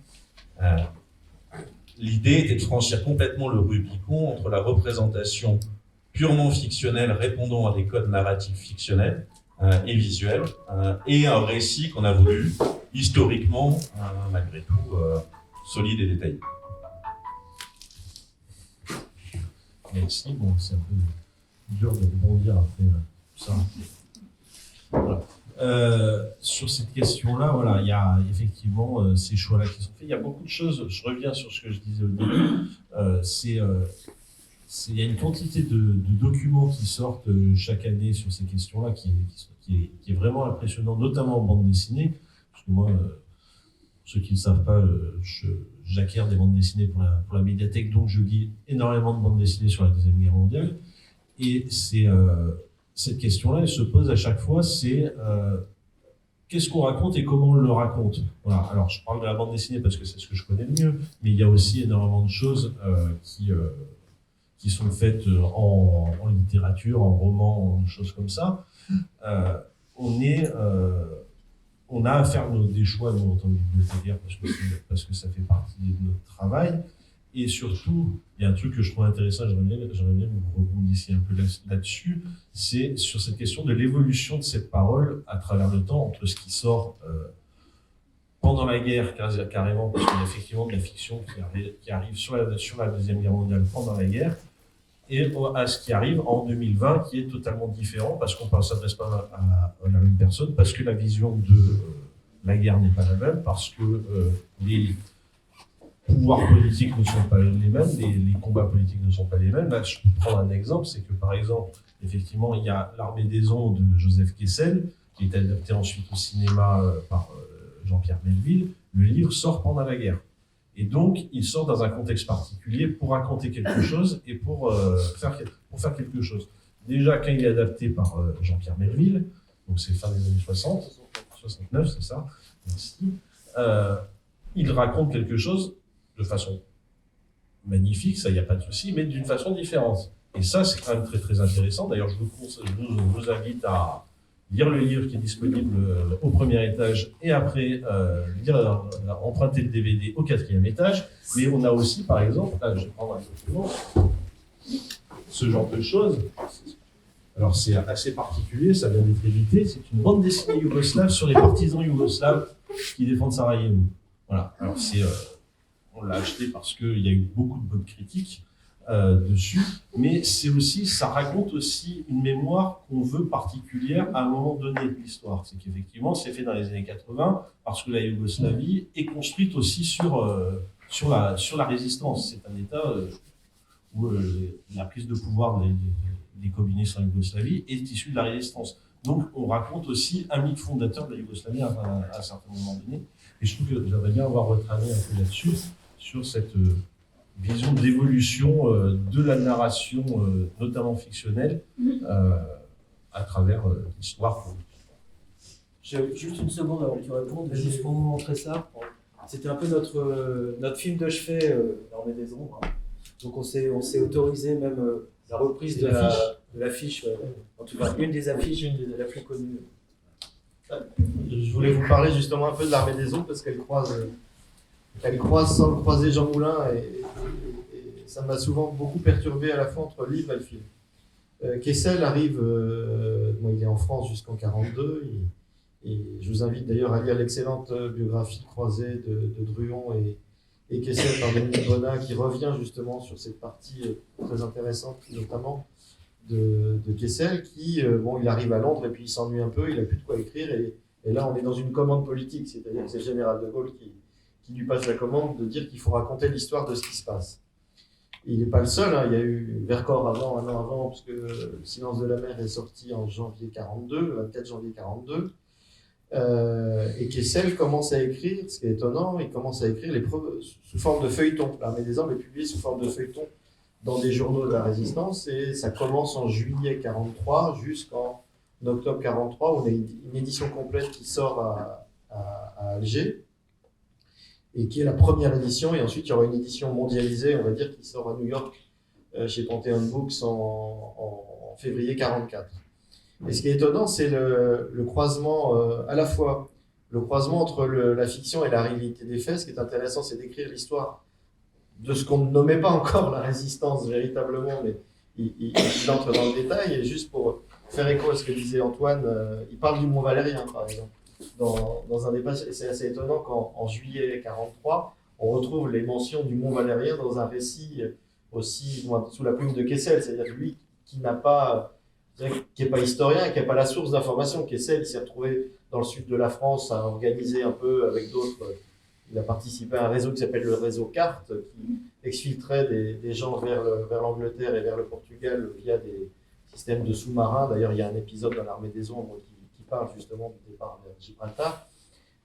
l'idée était de franchir complètement le Rubicon entre la représentation purement fictionnelle, répondant à des codes narratifs fictionnels et visuels, et un récit qu'on a voulu, historiquement, malgré tout, solide et détaillé. Merci. Bon, c'est un peu dur de rebondir après tout ça. Voilà. Sur cette question-là, voilà, il y a effectivement ces choix-là qui sont faits. Il y a beaucoup de choses. Je reviens sur ce que je disais au début. Il y a une quantité de documents qui sortent chaque année sur ces questions-là qui est vraiment impressionnant, notamment en bande dessinée. Parce que moi, ceux qui ne le savent pas, j'acquiers des bandes dessinées pour la médiathèque, donc je lis énormément de bandes dessinées sur la Deuxième Guerre mondiale. Et cette question-là, elle se pose à chaque fois, c'est qu'est-ce qu'on raconte et comment on le raconte. Voilà. Alors, je parle de la bande dessinée parce que c'est ce que je connais le mieux, mais il y a aussi énormément de choses qui sont faites en littérature, en roman, en choses comme ça. On a à faire des choix, nous, en tant que bibliothécaire, parce que ça fait partie de notre travail. Et surtout, il y a un truc que je trouve intéressant, j'aimerais bien que vous rebondissiez un peu là-dessus, c'est sur cette question de l'évolution de cette parole à travers le temps, entre ce qui sort pendant la guerre, carrément, parce qu'il y a effectivement de la fiction qui arrive sur la Deuxième Guerre mondiale pendant la guerre, et à ce qui arrive en 2020, qui est totalement différent, parce qu'on ne s'adresse pas à la même personne, parce que la vision de la guerre n'est pas la même, parce que les pouvoirs politiques ne sont pas les mêmes, les combats politiques ne sont pas les mêmes. Là, je peux prendre un exemple, c'est que par exemple, effectivement, il y a L'Armée des Ondes de Joseph Kessel, qui est adapté ensuite au cinéma par Jean-Pierre Melville. Le livre sort pendant la guerre. Et donc, il sort dans un contexte particulier pour raconter quelque chose et pour faire quelque chose. Déjà, quand il est adapté par Jean-Pierre Melville, donc c'est fin des années 60, 69, c'est ça. Merci. Il raconte quelque chose de façon magnifique, ça, il n'y a pas de souci, mais d'une façon différente. Et ça, c'est quand même très, très intéressant. D'ailleurs, je vous invite à lire le livre qui est disponible au premier étage et après emprunter le DVD au 4e étage. Mais on a aussi, par exemple, là, je vais prendre un document, ce genre de choses. Alors, c'est assez particulier, ça vient d'être édité. C'est une bande dessinée yougoslave sur les partisans yougoslaves qui défendent Sarajevo. Voilà. Alors, on l'a acheté parce qu'il y a eu beaucoup de bonnes critiques dessus, mais ça raconte aussi une mémoire qu'on veut particulière à un moment donné de l'histoire. C'est qu'effectivement, c'est fait dans les années 80 parce que la Yougoslavie est construite aussi sur la résistance. C'est un État où la prise de pouvoir des communistes en Yougoslavie est issue de la résistance. Donc, on raconte aussi un mythe fondateur de la Yougoslavie à un certain moment donné. Et je trouve que j'aimerais bien avoir votre avis un peu là-dessus, sur cette vision d'évolution de la narration, notamment fictionnelle, à travers l'histoire. J'ai juste une seconde avant que tu répondes, juste pour vous montrer ça. C'était un peu notre film de chevet, L'Armée des Ombres. Donc on s'est autorisé même la reprise de l'affiche, en tout cas une des affiches, la plus connue. Je voulais vous parler justement un peu de l'Armée des Ombres parce qu'elle croise sans le croiser Jean Moulin et ça m'a souvent beaucoup perturbé à la fois entre le livre et le film. Kessel arrive, il est en France jusqu'en 1942 et je vous invite d'ailleurs à lire l'excellente biographie croisée de Druon et Kessel par Dominique Bonnat qui revient justement sur cette partie très intéressante notamment de Kessel qui, il arrive à Londres et puis il s'ennuie un peu, il n'a plus de quoi écrire et là on est dans une commande politique, c'est-à-dire que c'est le général de Gaulle qui lui passe la commande de dire qu'il faut raconter l'histoire de ce qui se passe. Et il n'est pas le seul, il y a eu Vercors un an avant, parce que Le silence de la mer est sorti en janvier 42, le 24 janvier 42. Et Kessel commence à écrire, ce qui est étonnant, il commence à écrire sous forme de feuilleton. L'Armée des Ombres est publiée sous forme de feuilleton dans des journaux de la Résistance, et ça commence en juillet 43 jusqu'en octobre 43, où on a une édition complète qui sort à Alger, et qui est la première édition, et ensuite il y aura une édition mondialisée, on va dire, qui sort à New York chez Pantheon Books en février 44. Et ce qui est étonnant, c'est le croisement, à la fois le croisement entre la fiction et la réalité des faits. Ce qui est intéressant, c'est d'écrire l'histoire de ce qu'on ne nommait pas encore la résistance véritablement, mais il entre dans le détail, et juste pour faire écho à ce que disait Antoine, il parle du Mont Valérien, par exemple. Dans un des passages, c'est assez étonnant qu'en juillet 43, on retrouve les mentions du Mont Valérien dans un récit aussi sous la plume de Kessel, c'est-à-dire lui qui n'est pas historien et qui n'est pas la source d'information. Kessel, il s'est retrouvé dans le sud de la France à organiser un peu avec d'autres. Il a participé à un réseau qui s'appelle le réseau Carte, qui exfiltrait des gens vers l'Angleterre et vers le Portugal via des systèmes de sous-marins. D'ailleurs, il y a un épisode dans l'Armée des Ombres qui parle justement du départ vers Gibraltar.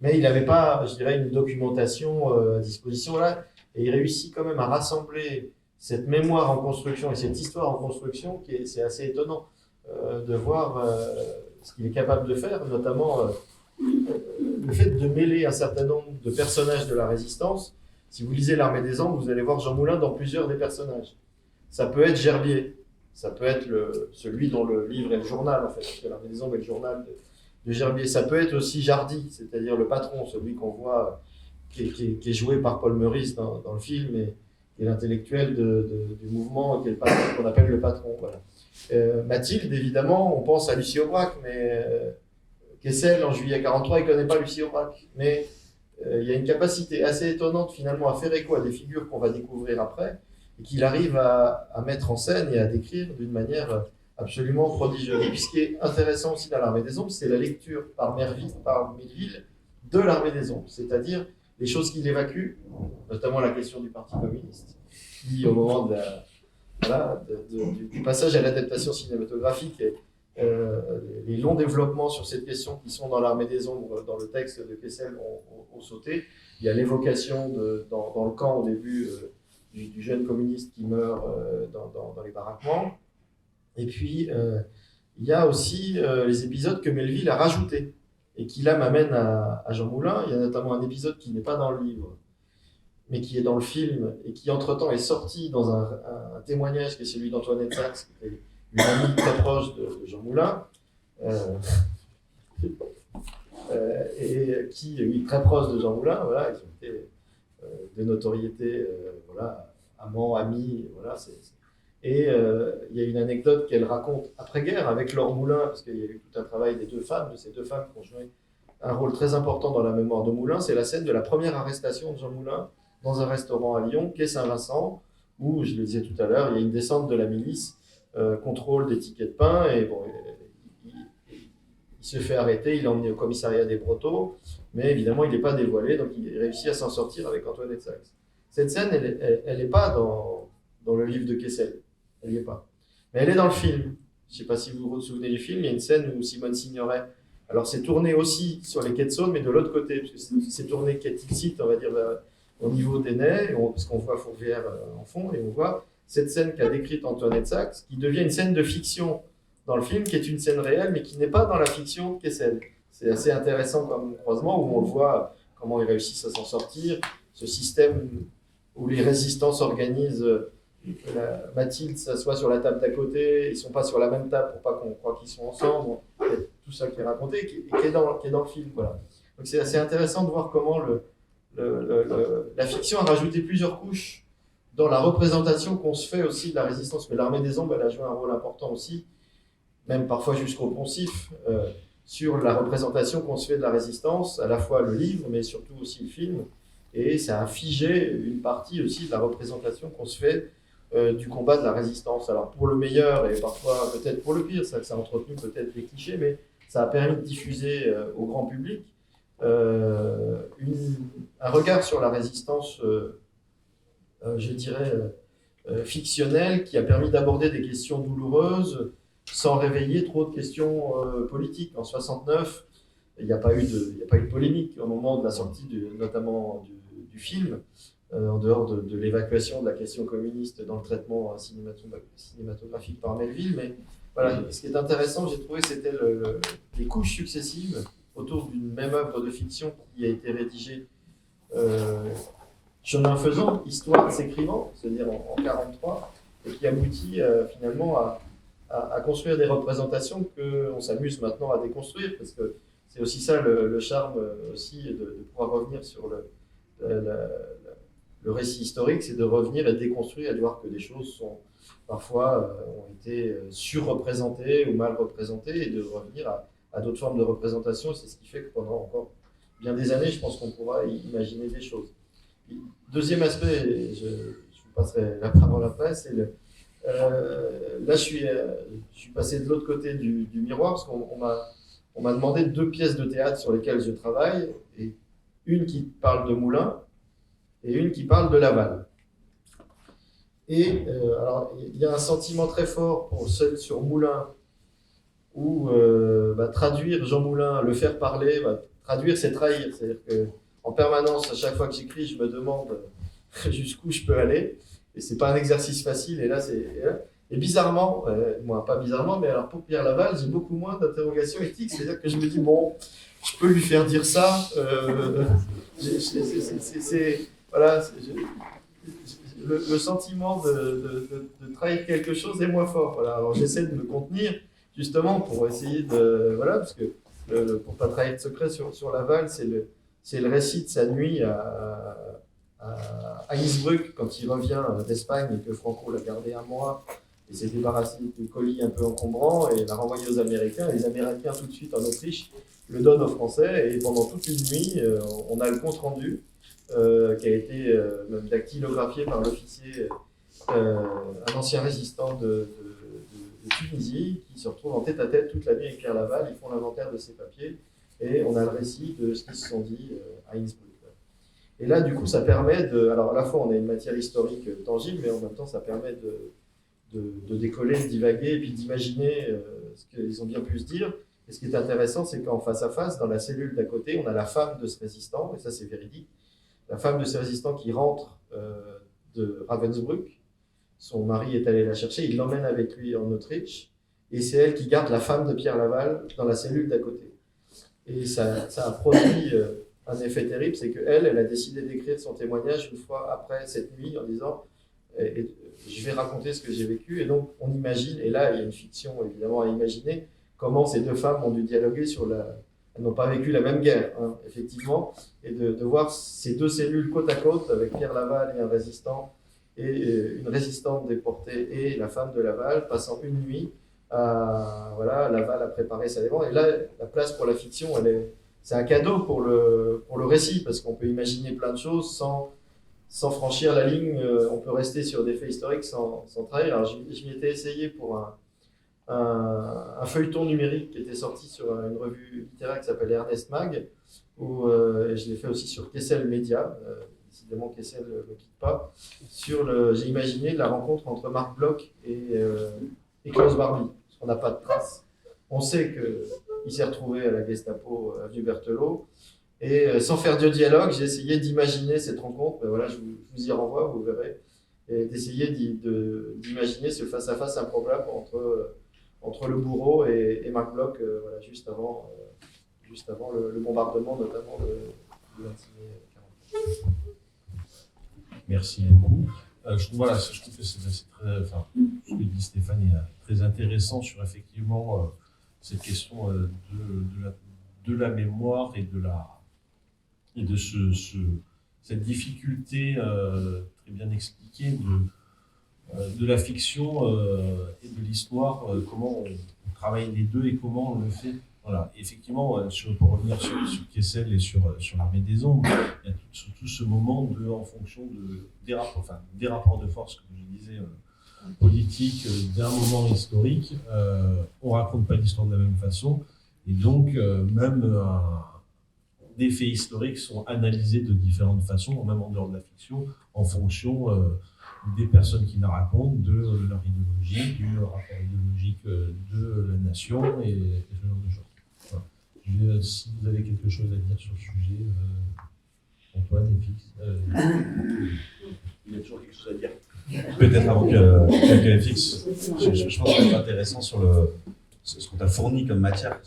Mais il n'avait pas, je dirais, une documentation à disposition là, et il réussit quand même à rassembler cette mémoire en construction et cette histoire en construction, c'est assez étonnant de voir ce qu'il est capable de faire, notamment le fait de mêler un certain nombre de personnages de la Résistance. Si vous lisez l'Armée des Ombres, vous allez voir Jean Moulin dans plusieurs des personnages. Ça peut être Gerbier, ça peut être celui dont le livre est le journal, en fait, parce que l'Armée des Ombres est le journal de Gerbier. Ça peut être aussi Jardy, c'est-à-dire le patron, celui qu'on voit, qui est joué par Paul Meurice dans le film, et qui est l'intellectuel du mouvement, qui est le patron, qu'on appelle le patron. Voilà. Mathilde, évidemment, on pense à Lucie Aubrac, mais Kessel, en juillet 43, il ne connaît pas Lucie Aubrac. Mais il y a une capacité assez étonnante, finalement, à faire écho à des figures qu'on va découvrir après, et qu'il arrive à mettre en scène et à décrire d'une manière absolument prodigieuse. Et puis ce qui est intéressant aussi dans l'Armée des Ombres, c'est la lecture par Melville de l'Armée des Ombres, c'est-à-dire les choses qu'il évacue, notamment la question du Parti communiste, qui, au moment du passage à l'adaptation cinématographique, et les longs développements sur cette question qui sont dans l'Armée des Ombres, dans le texte de Kessel, ont sauté. Il y a l'évocation dans le camp au début du jeune communiste qui meurt dans les baraquements. Et puis, il y a aussi les épisodes que Melville a rajoutés. et qui là m'amène à Jean Moulin. Il y a notamment un épisode qui n'est pas dans le livre, mais qui est dans le film, et qui entre-temps est sorti dans un témoignage qui est celui d'Antoinette Sachs, qui était une amie très proche de Jean Moulin, et qui, oui, très proche de Jean Moulin, voilà, ils ont été de notoriété, voilà, amants, amis, voilà. Et il y a une anecdote qu'elle raconte après-guerre avec Laure Moulin, parce qu'il y a eu tout un travail des deux femmes, de ces deux femmes qui ont joué un rôle très important dans la mémoire de Moulin. C'est la scène de la première arrestation de Jean Moulin dans un restaurant à Lyon, quai Saint-Vincent, où, je le disais tout à l'heure, il y a une descente de la milice, contrôle des tickets de pain, et bon, il se fait arrêter, il est emmené au commissariat des Brotteaux, mais évidemment, il n'est pas dévoilé, donc il réussit à s'en sortir avec Antoinette Sachs. Cette scène, elle n'est pas dans le livre de Kessel, elle n'y est pas. Mais elle est dans le film. Je ne sais pas si vous vous souvenez du film, il y a une scène où Simone Signoret, alors c'est tourné aussi sur les quais de Saône, mais de l'autre côté, parce que c'est tourné quai Tilsit, on va dire, au niveau des Nez, parce qu'on voit Fourvière en fond, et on voit cette scène qu'a décrite Antoinette Sachs, qui devient une scène de fiction dans le film, qui est une scène réelle, mais qui n'est pas dans la fiction de Kessel. C'est assez intéressant comme croisement, où on le voit, comment ils réussissent à s'en sortir, ce système où les résistants s'organisent. Mathilde s'assoit sur la table d'à côté, ils ne sont pas sur la même table pour pas qu'on croie qu'ils sont ensemble. Tout ça qui est raconté et qui est dans le film. Voilà. Donc c'est assez intéressant de voir comment la fiction a rajouté plusieurs couches dans la représentation qu'on se fait aussi de la résistance. Mais l'Armée des Ombres, elle a joué un rôle important aussi, même parfois jusqu'au poncif, sur la représentation qu'on se fait de la résistance, à la fois le livre, mais surtout aussi le film. Et ça a figé une partie aussi de la représentation qu'on se fait du combat de la résistance. Alors pour le meilleur et parfois peut-être pour le pire, ça a entretenu peut-être les clichés, mais ça a permis de diffuser au grand public un regard sur la résistance, je dirais, fictionnelle, qui a permis d'aborder des questions douloureuses sans réveiller trop de questions politiques. En 1969, il n'y a pas eu de polémique au moment de la sortie notamment du film, en dehors de l'évacuation de la question communiste dans le traitement cinématographique par Melville. Mais voilà, ce qui est intéressant, j'ai trouvé, c'était les couches successives autour d'une même œuvre de fiction qui a été rédigée chemin faisant, histoire s'écrivant, c'est-à-dire en 1943, et qui aboutit finalement à construire des représentations qu'on s'amuse maintenant à déconstruire, parce que c'est aussi ça le charme aussi de pouvoir revenir sur le récit historique, c'est de revenir et déconstruire et de voir que des choses sont parfois ont été surreprésentées ou mal représentées, et de revenir à d'autres formes de représentation. C'est ce qui fait que pendant encore bien des années, je pense qu'on pourra imaginer des choses. Deuxième aspect, je vous passerai la parole après, c'est là je suis passé de l'autre côté du miroir, parce qu'on m'a demandé 2 pièces de théâtre sur lesquelles je travaille, et une qui parle de Moulin et une qui parle de Laval. Et alors, il y a un sentiment très fort pour celle sur Moulin, où traduire Jean Moulin, le faire parler, traduire c'est trahir. C'est-à-dire qu'en permanence, à chaque fois que j'écris, je me demande jusqu'où je peux aller. Et c'est pas un exercice facile. Et là, et bizarrement, moi pas bizarrement, mais alors pour Pierre Laval, j'ai beaucoup moins d'interrogations éthiques. C'est-à-dire que je me dis, bon, je peux lui faire dire ça. Voilà, le sentiment de trahir quelque chose est moins fort. Voilà. Alors j'essaie de me contenir, justement, pour essayer de... Voilà, parce que pour pas trahir de secret sur Laval, c'est le récit de sa nuit à Innsbruck, quand il revient d'Espagne et que Franco l'a gardé un mois et s'est débarrassé de colis un peu encombrants et l'a renvoyé aux Américains. Et les Américains, tout de suite en Autriche, le donnent aux Français. Et pendant toute une nuit, on a le compte-rendu qui a été même dactylographié par l'officier, un ancien résistant de Tunisie, qui se retrouve en tête-à-tête toute la nuit avec Pierre Laval. Ils font l'inventaire de ses papiers et on a le récit de ce qu'ils se sont dit à Innsbruck. Et là, du coup, ça permet alors à la fois on a une matière historique tangible, mais en même temps ça permet de décoller, de divaguer et puis d'imaginer ce qu'ils ont bien pu se dire. Et ce qui est intéressant, c'est qu'en face à face, dans la cellule d'à côté, on a la femme de ce résistant, et ça c'est véridique, la femme de ce résistant qui rentre de Ravensbrück. Son mari est allé la chercher, il l'emmène avec lui en Autriche, et c'est elle qui garde la femme de Pierre Laval dans la cellule d'à côté. Et ça a produit un effet terrible, c'est qu'elle, elle a décidé d'écrire son témoignage une fois après cette nuit en disant je vais raconter ce que j'ai vécu. Et donc on imagine, et là il y a une fiction évidemment à imaginer, comment ces deux femmes ont dû dialoguer sur elles n'ont pas vécu la même guerre, hein, effectivement, et de voir ces deux cellules côte à côte avec Pierre Laval et un résistant, et une résistante déportée et la femme de Laval, passant une nuit voilà, Laval a préparé sa défense. Et là, la place pour la fiction, c'est un cadeau pour le récit, parce qu'on peut imaginer plein de choses sans franchir la ligne. On peut rester sur des faits historiques sans trahir. Alors, je m'y étais essayé pour un feuilleton numérique qui était sorti sur une revue littéraire qui s'appelle Ernest Mag, et je l'ai fait aussi sur Kessel Média. Décidément, Kessel ne me quitte pas. J'ai imaginé la rencontre entre Marc Bloch et Klaus Barbie. On n'a pas de traces. On sait qu'il s'est retrouvé à la Gestapo avenue Berthelot. Et sans faire de dialogue, j'ai essayé d'imaginer cette rencontre. Ben voilà, je vous y renvoie, vous verrez. Et d'essayer d'imaginer ce face-à-face improbable entre le bourreau et Marc Bloch, voilà, juste avant le bombardement, notamment de 26 mai 40. Merci beaucoup. Je trouve que c'est très, ce que dit Stéphane est très intéressant sur effectivement cette question de la mémoire et de cette difficulté très bien expliquée de la fiction et de l'histoire, comment on travaille les deux et comment on le fait. Voilà. Effectivement, pour revenir sur Kessel et sur l'armée des ombres, il y a tout ce moment en fonction des rapports de force, comme je disais, politiques, d'un moment historique. On ne raconte pas l'histoire de la même façon. Et donc, même des faits historiques sont analysés de différentes façons, même en dehors de la fiction, en fonction des personnes qui la racontent, de leur idéologie, du rapport idéologique de la nation et ce genre de choses. Voilà. Si vous avez quelque chose à dire sur le sujet, Antoine et Fix. Il y a toujours quelque chose à dire. Peut-être avant que Fix, je pense que c'est intéressant sur ce qu'on t'a fourni comme matière,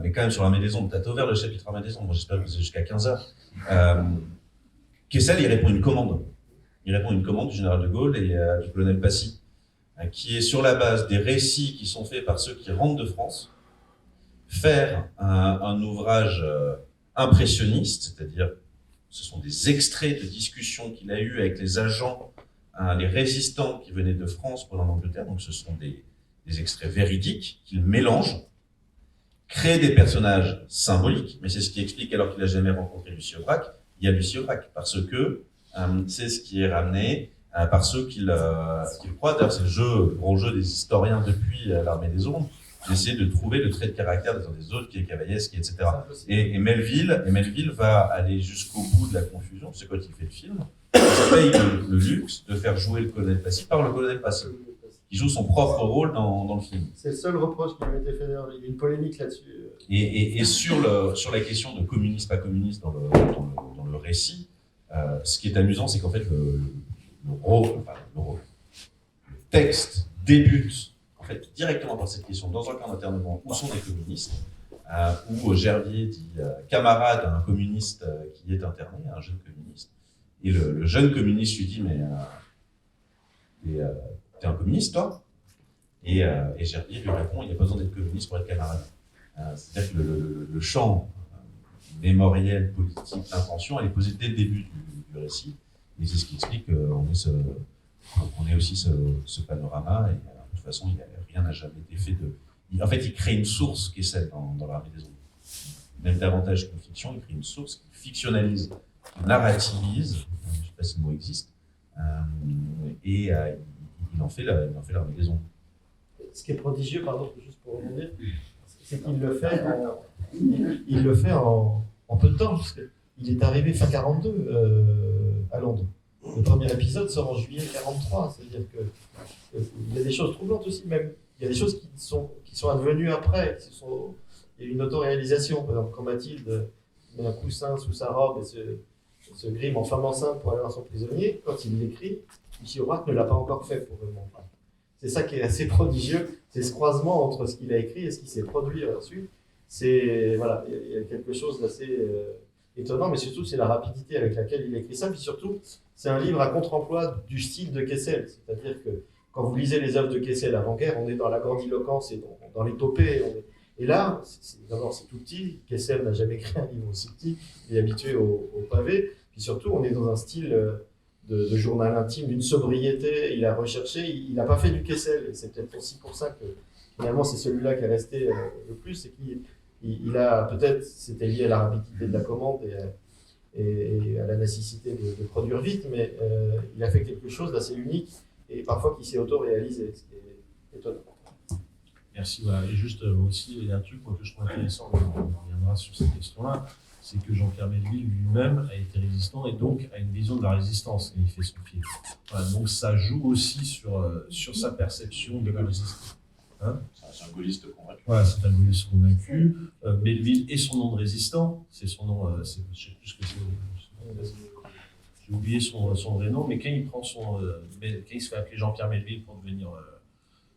mais quand même sur l'armée des ombres. Tu as ouvert le chapitre armée des ombres, moi j'espère que c'est jusqu'à 15h. Kessel, il répond à une commande. Il répond à une commande du général de Gaulle et du colonel Passy, qui est sur la base des récits qui sont faits par ceux qui rentrent de France, faire un ouvrage impressionniste, c'est-à-dire ce sont des extraits de discussions qu'il a eus avec les agents, les résistants qui venaient de France pour l'Angleterre, donc ce sont des extraits véridiques qu'il mélange, crée des personnages symboliques, mais c'est ce qui explique alors qu'il n'a jamais rencontré Lucie Aubrac, il y a Lucie Aubrac, parce que c'est ce qui est ramené par ceux qui le croient. D'ailleurs, c'est le gros jeu des historiens depuis l'armée des ombres, d'essayer de trouver le trait de caractère des uns des autres, qui est Cavaillac, etc. Et Melville va aller jusqu'au bout de la confusion. C'est quand il fait le film, il se paye le luxe de faire jouer le colonel Passy par le colonel Passy, qui joue son propre rôle dans le film. C'est le seul reproche qui lui a été fait. Il y a une polémique là-dessus. Et sur la question de communiste, pas communiste dans le récit, ce qui est amusant, c'est qu'en fait, le texte débute en fait, directement par cette question, dans un camp d'internement, où sont les communistes, où Gervier dit camarade à un communiste qui est interné, un jeune communiste, et le jeune communiste lui dit mais t'es un communiste toi? Et Gervier lui répond il n'y a pas besoin d'être communiste pour être camarade. C'est-à-dire que le champ mémoriel, politique, l'intention, elle est posée dès le début du récit, et c'est ce qui explique qu'on ait aussi ce panorama, et de toute façon, rien n'a jamais été fait en fait, il crée une source qui est celle dans l'armée des ombres. Même davantage qu'une fiction, il crée une source qui fictionnalise, qui narrativise, je ne sais pas si le mot existe, et il en fait l'armée des ombres. Ce qui est prodigieux, pardon, juste pour rebondir, c'est qu'il le fait en peu de temps, parce qu'il est arrivé fin 42 à Londres. Le premier épisode sort en juillet 43, c'est-à-dire qu'il y a des choses troublantes aussi, même. Il y a des choses qui sont advenues après, il y a eu une autoréalisation, par exemple, quand Mathilde met un coussin sous sa robe et se grime en femme enceinte pour aller voir son prisonnier, quand il l'écrit, Lucie Aubrac ne l'a pas encore fait pour le moment. C'est ça qui est assez prodigieux, c'est ce croisement entre ce qu'il a écrit et ce qui s'est produit ensuite. voilà, il y a quelque chose d'assez étonnant, mais surtout c'est la rapidité avec laquelle il écrit ça, puis surtout c'est un livre à contre-emploi du style de Kessel, c'est-à-dire que quand vous lisez les œuvres de Kessel avant-guerre, on est dans la grandiloquence et dans l'épopée, et là, d'abord c'est tout petit, Kessel n'a jamais écrit un livre aussi petit, il est habitué au pavé, puis surtout on est dans un style de journal intime, d'une sobriété, il a recherché, il n'a pas fait du Kessel, et c'est peut-être aussi pour ça que finalement c'est celui-là qui est resté le plus, c'est qu'il a, peut-être c'était lié à la rapidité de la commande et à la nécessité de produire vite, mais il a fait quelque chose d'assez unique et parfois qui s'est auto-réalisé, ce qui est étonnant. Merci. Voilà. Et juste aussi, il y a un truc que je trouve intéressant, on reviendra sur cette question-là, c'est que Jean-Pierre Melville lui-même a été résistant et donc a une vision de la résistance quand il fait son film. Voilà, donc ça joue aussi sur sa perception de la résistance. Hein, c'est un gaulliste convaincu. Voilà, c'est un gaulliste convaincu. Melville et son nom de résistant, c'est son nom, je ne sais plus ce que c'est. J'ai oublié son vrai nom, mais quand il se fait appeler Jean-Pierre Melville pour devenir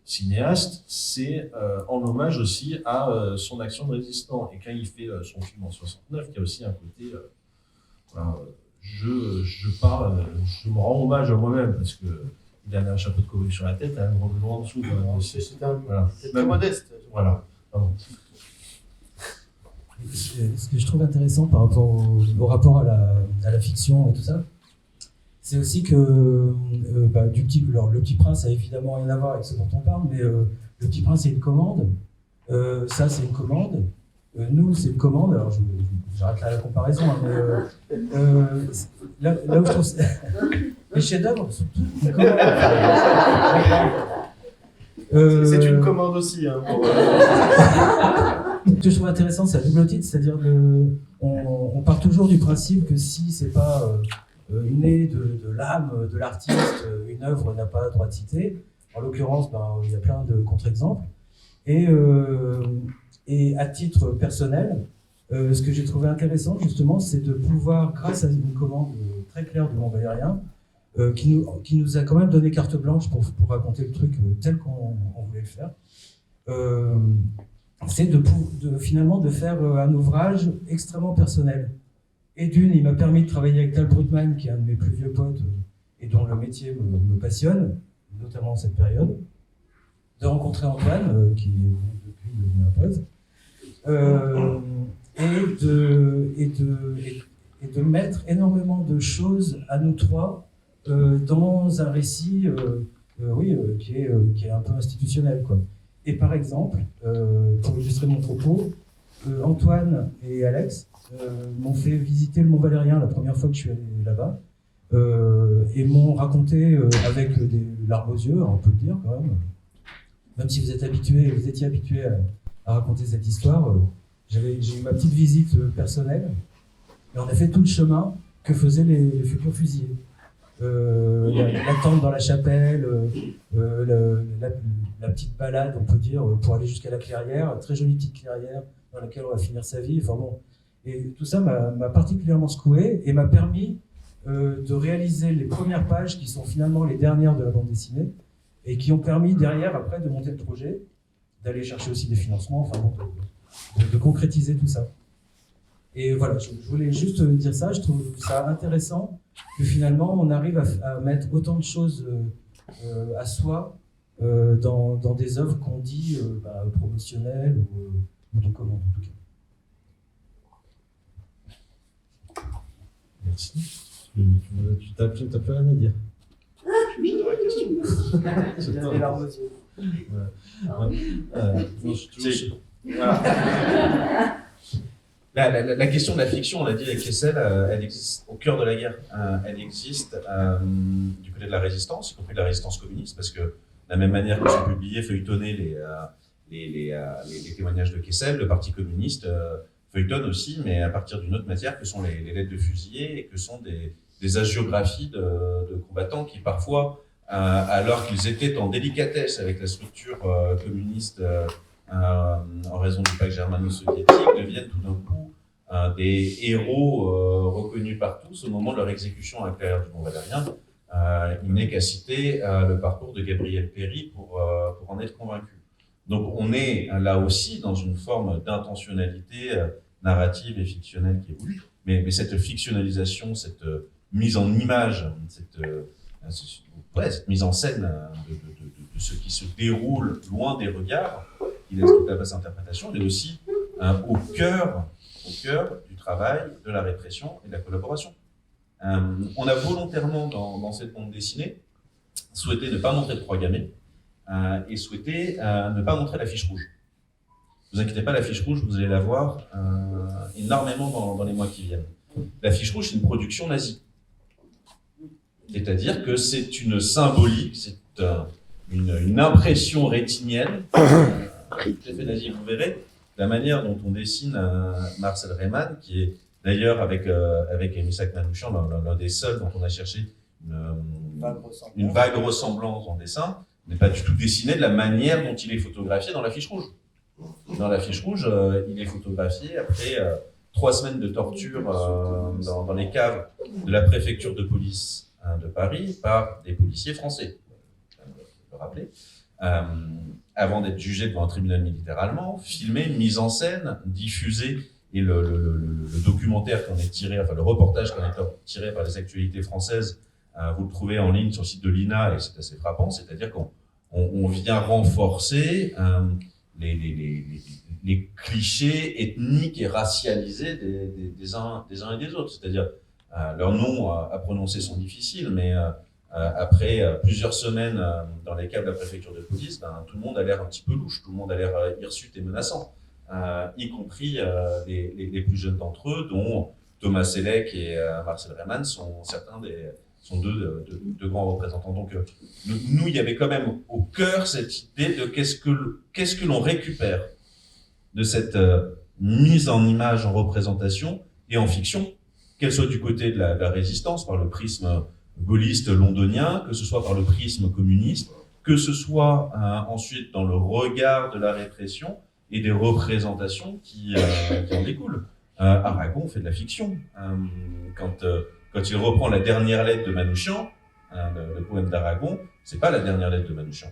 cinéaste, c'est en hommage aussi à son action de résistant. Et quand il fait son film en 69, il y a aussi un côté, voilà, je me rends hommage à moi-même parce que il a un chapeau de cow-boy sur la tête, un gros melon en dessous. C'est très modeste. Voilà. Pardon. Ce que je trouve intéressant par rapport au rapport à la fiction et tout ça, c'est aussi que le Petit Prince a évidemment rien à voir avec ce dont on parle, mais le Petit Prince c'est une commande, ça c'est une commande, nous c'est une commande, alors j'arrête là la comparaison, hein, mais là où je trouve les chefs-d'œuvre sont tous une commande. C'est une commande aussi. Hein, Ce que je trouve intéressant, c'est la double titre, c'est-à-dire on part toujours du principe que si c'est pas né de l'âme de l'artiste, une œuvre n'a pas droit de citer. En l'occurrence, il y a plein de contre-exemples. Et à titre personnel, ce que j'ai trouvé intéressant justement, c'est de pouvoir, grâce à une commande très claire du Mont Valérien, qui nous a quand même donné carte blanche pour raconter le truc tel qu'on voulait le faire, c'est finalement de faire un ouvrage extrêmement personnel. Et il m'a permis de travailler avec Tal Brutman, qui est un de mes plus vieux potes et dont le métier me passionne, notamment en cette période, de rencontrer Antoine, qui est venu depuis devenir un pote, et de mettre énormément de choses à nous trois dans un récit qui est un peu institutionnel, quoi. Et par exemple, pour illustrer mon propos, Antoine et Alex m'ont fait visiter le Mont Valérien la première fois que je suis allé là-bas, et m'ont raconté avec des larmes aux yeux, on peut le dire quand même si vous étiez habitué à raconter cette histoire, j'ai eu ma petite visite personnelle, et on a fait tout le chemin que faisaient les futurs fusillés. L'attente dans la chapelle, la petite balade, on peut dire, pour aller jusqu'à la clairière, très jolie petite clairière dans laquelle on va finir sa vie. Enfin bon, et tout ça m'a particulièrement secoué et m'a permis de réaliser les premières pages qui sont finalement les dernières de la bande dessinée et qui ont permis derrière, après, de monter le projet, d'aller chercher aussi des financements, enfin bon, de concrétiser tout ça. Et voilà, je voulais juste dire ça, je trouve ça intéressant que finalement on arrive à mettre autant de choses à soi dans des œuvres qu'on dit promotionnelles ou de commande en tout cas. Merci. Tu t'as plus rien à dire. J'adore la question. Il a des larmes aux yeux. La question de la fiction, on l'a dit avec Kessel, elle existe au cœur de la guerre. Elle existe du côté de la résistance, y compris de la résistance communiste, parce que de la même manière que sont publiés, feuilletonnés les témoignages de Kessel, le Parti communiste feuilletonne aussi, mais à partir d'une autre matière que sont les lettres de fusillés et que sont des hagiographies de combattants qui parfois, alors qu'ils étaient en délicatesse avec la structure communiste en raison du pacte germano-soviétique, deviennent tout d'un coup des héros reconnus par tous au moment de leur exécution à la clairière du Mont Valérien. Il n'est qu'à citer le parcours de Gabriel Péry pour en être convaincu. Donc on est là aussi dans une forme d'intentionnalité narrative et fictionnelle qui évolue, mais cette fictionnalisation, cette mise en image, cette mise en scène de ce qui se déroule loin des regards, qui laisse toute la place à l'interprétation, elle est aussi au cœur du travail, de la répression et de la collaboration. On a volontairement, dans cette bande dessinée, souhaité ne pas montrer de croix gammée et souhaité ne pas montrer l'affiche rouge. Ne vous inquiétez pas, l'affiche rouge, vous allez la voir énormément dans les mois qui viennent. L'affiche rouge, c'est une production nazie. C'est-à-dire que c'est une symbolique, c'est une impression rétinienne, tout à fait nazie. Vous verrez la manière dont on dessine Marcel Reymann, qui est d'ailleurs avec Misak Manouchian, l'un des seuls dont on a cherché une vague ressemblance en dessin, n'est pas du tout dessiné de la manière dont il est photographié dans l'affiche rouge. Dans l'affiche rouge, il est photographié après 3 semaines de torture dans les caves de la préfecture de police de Paris par des policiers français, je peux le rappeler, avant d'être jugé devant un tribunal militaire allemand, filmé, mis en scène, diffusé, et le documentaire qu'on est tiré, enfin le reportage qu'on est tiré par les actualités françaises, vous le trouvez en ligne sur le site de l'INA et c'est assez frappant, c'est-à-dire qu'on vient renforcer les clichés ethniques et racialisés des uns et des autres, c'est-à-dire leurs noms à prononcer sont difficiles, mais après plusieurs semaines dans les caves de la préfecture de police, tout le monde a l'air un petit peu louche, tout le monde a l'air hirsute et menaçant, y compris les plus jeunes d'entre eux, dont Thomas Selleck et Marcel Reymann sont deux grands représentants. Donc nous, il y avait quand même au cœur cette idée de qu'est-ce que l'on récupère de cette mise en image, en représentation et en fiction, qu'elle soit du côté de la résistance, par le prisme gaulliste londonien, que ce soit par le prisme communiste, que ce soit ensuite dans le regard de la répression et des représentations qui en découlent. Aragon fait de la fiction. Quand il reprend la dernière lettre de Manouchian, le poème d'Aragon, c'est pas la dernière lettre de Manouchian.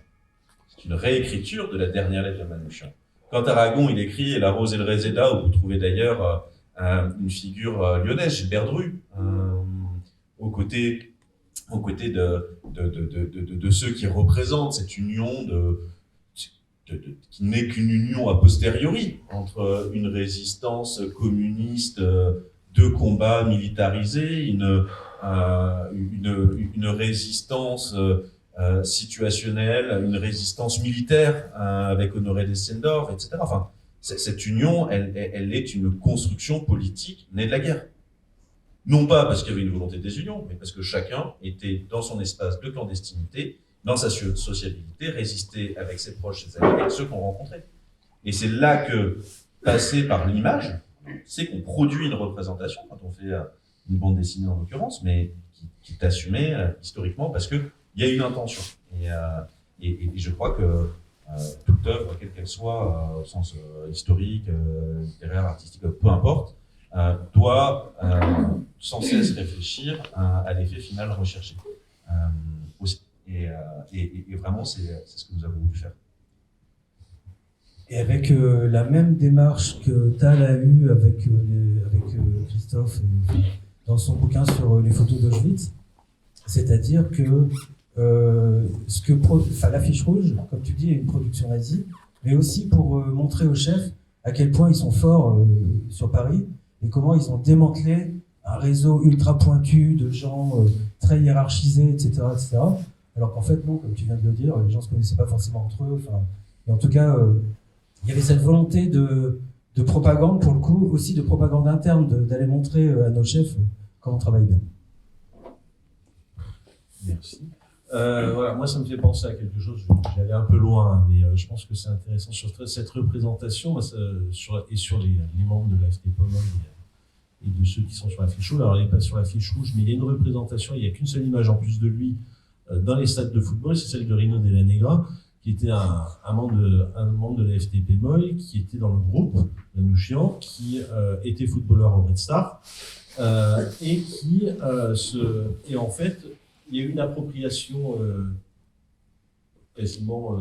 C'est une réécriture de la dernière lettre de Manouchian. Quand Aragon, il écrit La Rose et le Réséda, où vous trouvez d'ailleurs une figure lyonnaise, Gilbert Dru, aux côtés de ceux qui représentent cette union qui n'est qu'une union a posteriori entre une résistance communiste de combat militarisé, une résistance situationnelle, une résistance militaire avec Honoré Descendors, etc. Enfin, cette union, elle est une construction politique née de la guerre. Non pas parce qu'il y avait une volonté de désunion, mais parce que chacun était dans son espace de clandestinité, dans sa sociabilité, résistait avec ses proches, ses amis, avec ceux qu'on rencontrait. Et c'est là que, passer par l'image, c'est qu'on produit une représentation, quand on fait une bande dessinée en l'occurrence, mais qui est assumée historiquement parce qu'il y a une intention. Et je crois que toute œuvre, quelle qu'elle soit, au sens historique, littéraire, artistique, peu importe, doit sans cesse réfléchir à l'effet final recherché. Aussi. Et vraiment, c'est ce que nous avons voulu faire. Et avec la même démarche que Tal a eue avec Christophe dans son bouquin sur les photos d'Auschwitz, c'est-à-dire que l'affiche rouge, comme tu dis, est une production nazie, mais aussi pour montrer aux chefs à quel point ils sont forts sur Paris et comment ils ont démantelé un réseau ultra pointu de gens très hiérarchisés, etc., etc. Alors qu'en fait, non, comme tu viens de le dire, les gens ne se connaissaient pas forcément entre eux. Et en tout cas, il y avait cette volonté de propagande, pour le coup, aussi de propagande interne, d'aller montrer à nos chefs comment on travaille bien. Merci. Voilà, moi, ça me fait penser à quelque chose, j'allais un peu loin, mais je pense que c'est intéressant sur cette représentation sur les membres de l'AFT Pomol et de ceux qui sont sur la fiche rouge. Alors, il n'est pas sur la fiche rouge, mais il y a une représentation, il n'y a qu'une seule image en plus de lui dans les stades de football, c'est celle de Rino Della Negra, qui était un membre de la FTP Moy, qui était dans le groupe Manouchian, qui était footballeur au Red Star, et en fait, il y a eu une appropriation quasiment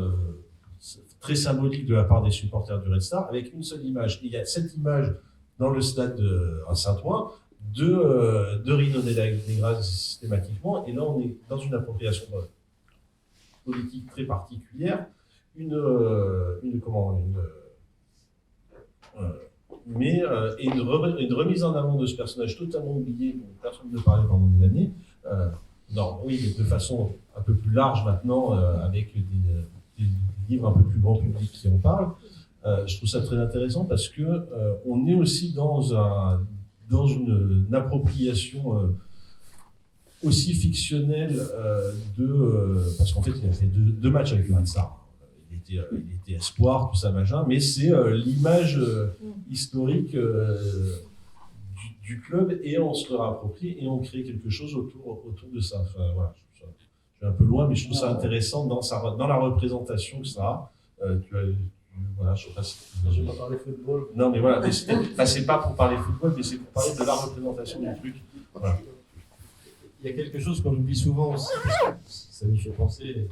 très symbolique de la part des supporters du Red Star, avec une seule image. Et il y a cette image dans le stade à Saint-Ouen de Rino Della Negra systématiquement, et là on est dans une appropriation politique très particulière, une remise en avant de ce personnage totalement oublié, dont personne ne parlait pendant des années, mais de façon un peu plus large maintenant, avec des livres un peu plus grand public qui en parlent. Je trouve ça très intéressant parce que on est aussi dans une appropriation aussi fictionnelle parce qu'en fait il a fait deux matchs avec le Red Star. Il était espoir, tout ça machin, mais c'est l'image historique du club, et on se le réapproprie et on crée quelque chose autour de ça. Enfin, voilà, je vais un peu loin, mais je trouve ça intéressant dans la représentation que ça a. Voilà, je sais pas si Je vais pas parler football. non, mais voilà, c'est pas pour parler football, mais c'est pour parler de la représentation du truc. Voilà. Il y a quelque chose qu'on oublie souvent aussi, parce que ça m'y fait penser.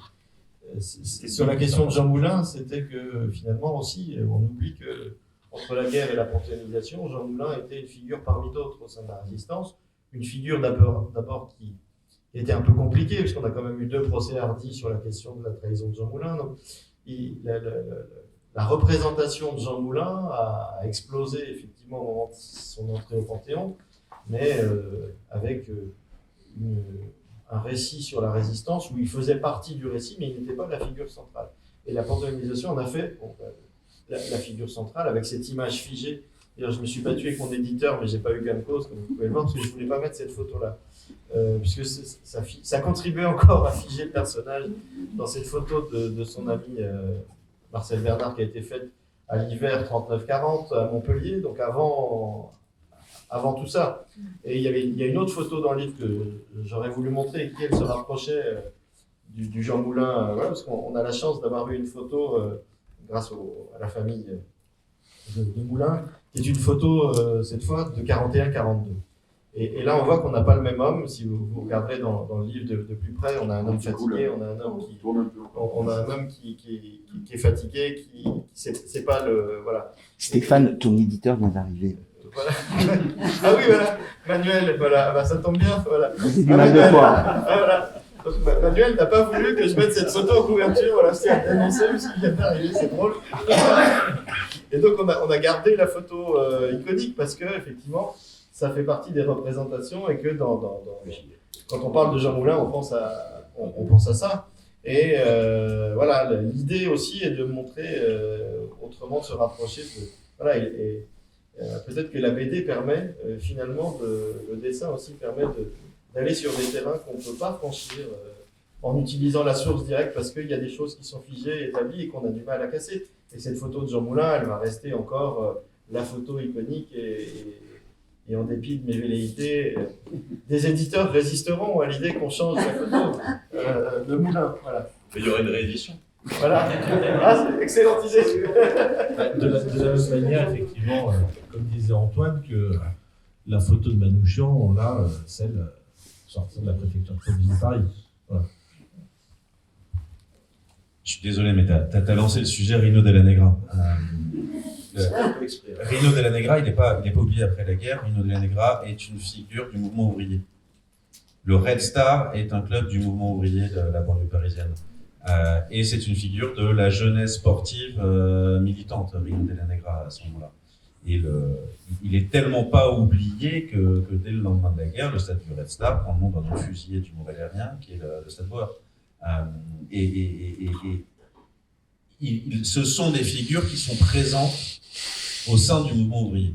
Sur la question de Jean Moulin, c'était que finalement aussi, on oublie que entre la guerre et la panthéonisation, Jean Moulin était une figure parmi d'autres au sein de la Résistance. Une figure d'abord qui était un peu compliquée, puisqu'on a quand même eu 2 procès hardis sur la question de la trahison de Jean Moulin. Donc, la représentation de Jean Moulin a explosé effectivement au moment de son entrée au Panthéon, mais avec un récit sur la résistance où il faisait partie du récit, mais il n'était pas la figure centrale. Et la panthéonisation en a fait la figure centrale avec cette image figée. D'ailleurs, je me suis battu avec mon éditeur, mais j'ai pas eu gain de cause, comme vous pouvez le voir, parce que je voulais pas mettre cette photo-là. Puisque ça contribuait encore à figer le personnage dans cette photo de son ami Marcel Bernard, qui a été faite à l'hiver 39-40 à Montpellier, donc avant tout ça. Et il y a une autre photo dans le livre que j'aurais voulu montrer et qui, elle, se rapprochait du Jean Moulin, voilà, parce qu'on a la chance d'avoir eu une photo grâce à la famille de Moulin, qui est une photo, cette fois, de 41-42. Et là, on voit qu'on n'a pas le même homme. Si vous regarderez dans le livre de plus près, on a un homme fatigué, on a un homme qui est fatigué, c'est pas le... Voilà. Stéphane, ton éditeur vient d'arriver. Voilà. Ah oui, voilà, Manuel, voilà, bah, ça tombe bien, voilà. J'ai du mal de voir. Ah, voilà. Donc, Manuel n'a pas voulu que je mette cette photo en couverture, voilà, c'est annoncé, parce qu'il vient d'arriver, c'est drôle. Et donc on a gardé la photo iconique parce que effectivement, ça fait partie des représentations et que quand on parle de Jean Moulin, on pense à ça. Et voilà, l'idée aussi est de montrer autrement, de se rapprocher de... Voilà, peut-être que la BD permet finalement, le dessin aussi permet d'aller sur des terrains qu'on ne peut pas franchir en utilisant la source directe, parce qu'il y a des choses qui sont figées, établies et qu'on a du mal à casser. Et cette photo de Jean Moulin, elle va rester encore la photo iconique, et en dépit de mes velléités, des éditeurs résisteront à l'idée qu'on change la photo de Moulin. Voilà. Il y aura une réédition. Voilà. Ah, c'est excellente idée. De la même manière, effectivement, comme disait Antoine, que la photo de Manouchian, on l'a, celle sortie de la préfecture de police de Paris. Voilà. Je suis désolé, mais t'as lancé le sujet Rino Della Negra. Rino Della Negra, il n'est pas oublié après la guerre. Rino Della Negra est une figure du mouvement ouvrier. Le Red Star est un club du mouvement ouvrier de la banlieue parisienne. Et c'est une figure de la jeunesse sportive militante, Rino Della Negra, à ce moment-là. Et il est tellement pas oublié que dès le lendemain de la guerre, le stade du Red Star prend le nom d'un fusillé du Mont Valérien, qui est le stade Bauer. Ce sont des figures qui sont présentes au sein du mouvement ouvrier.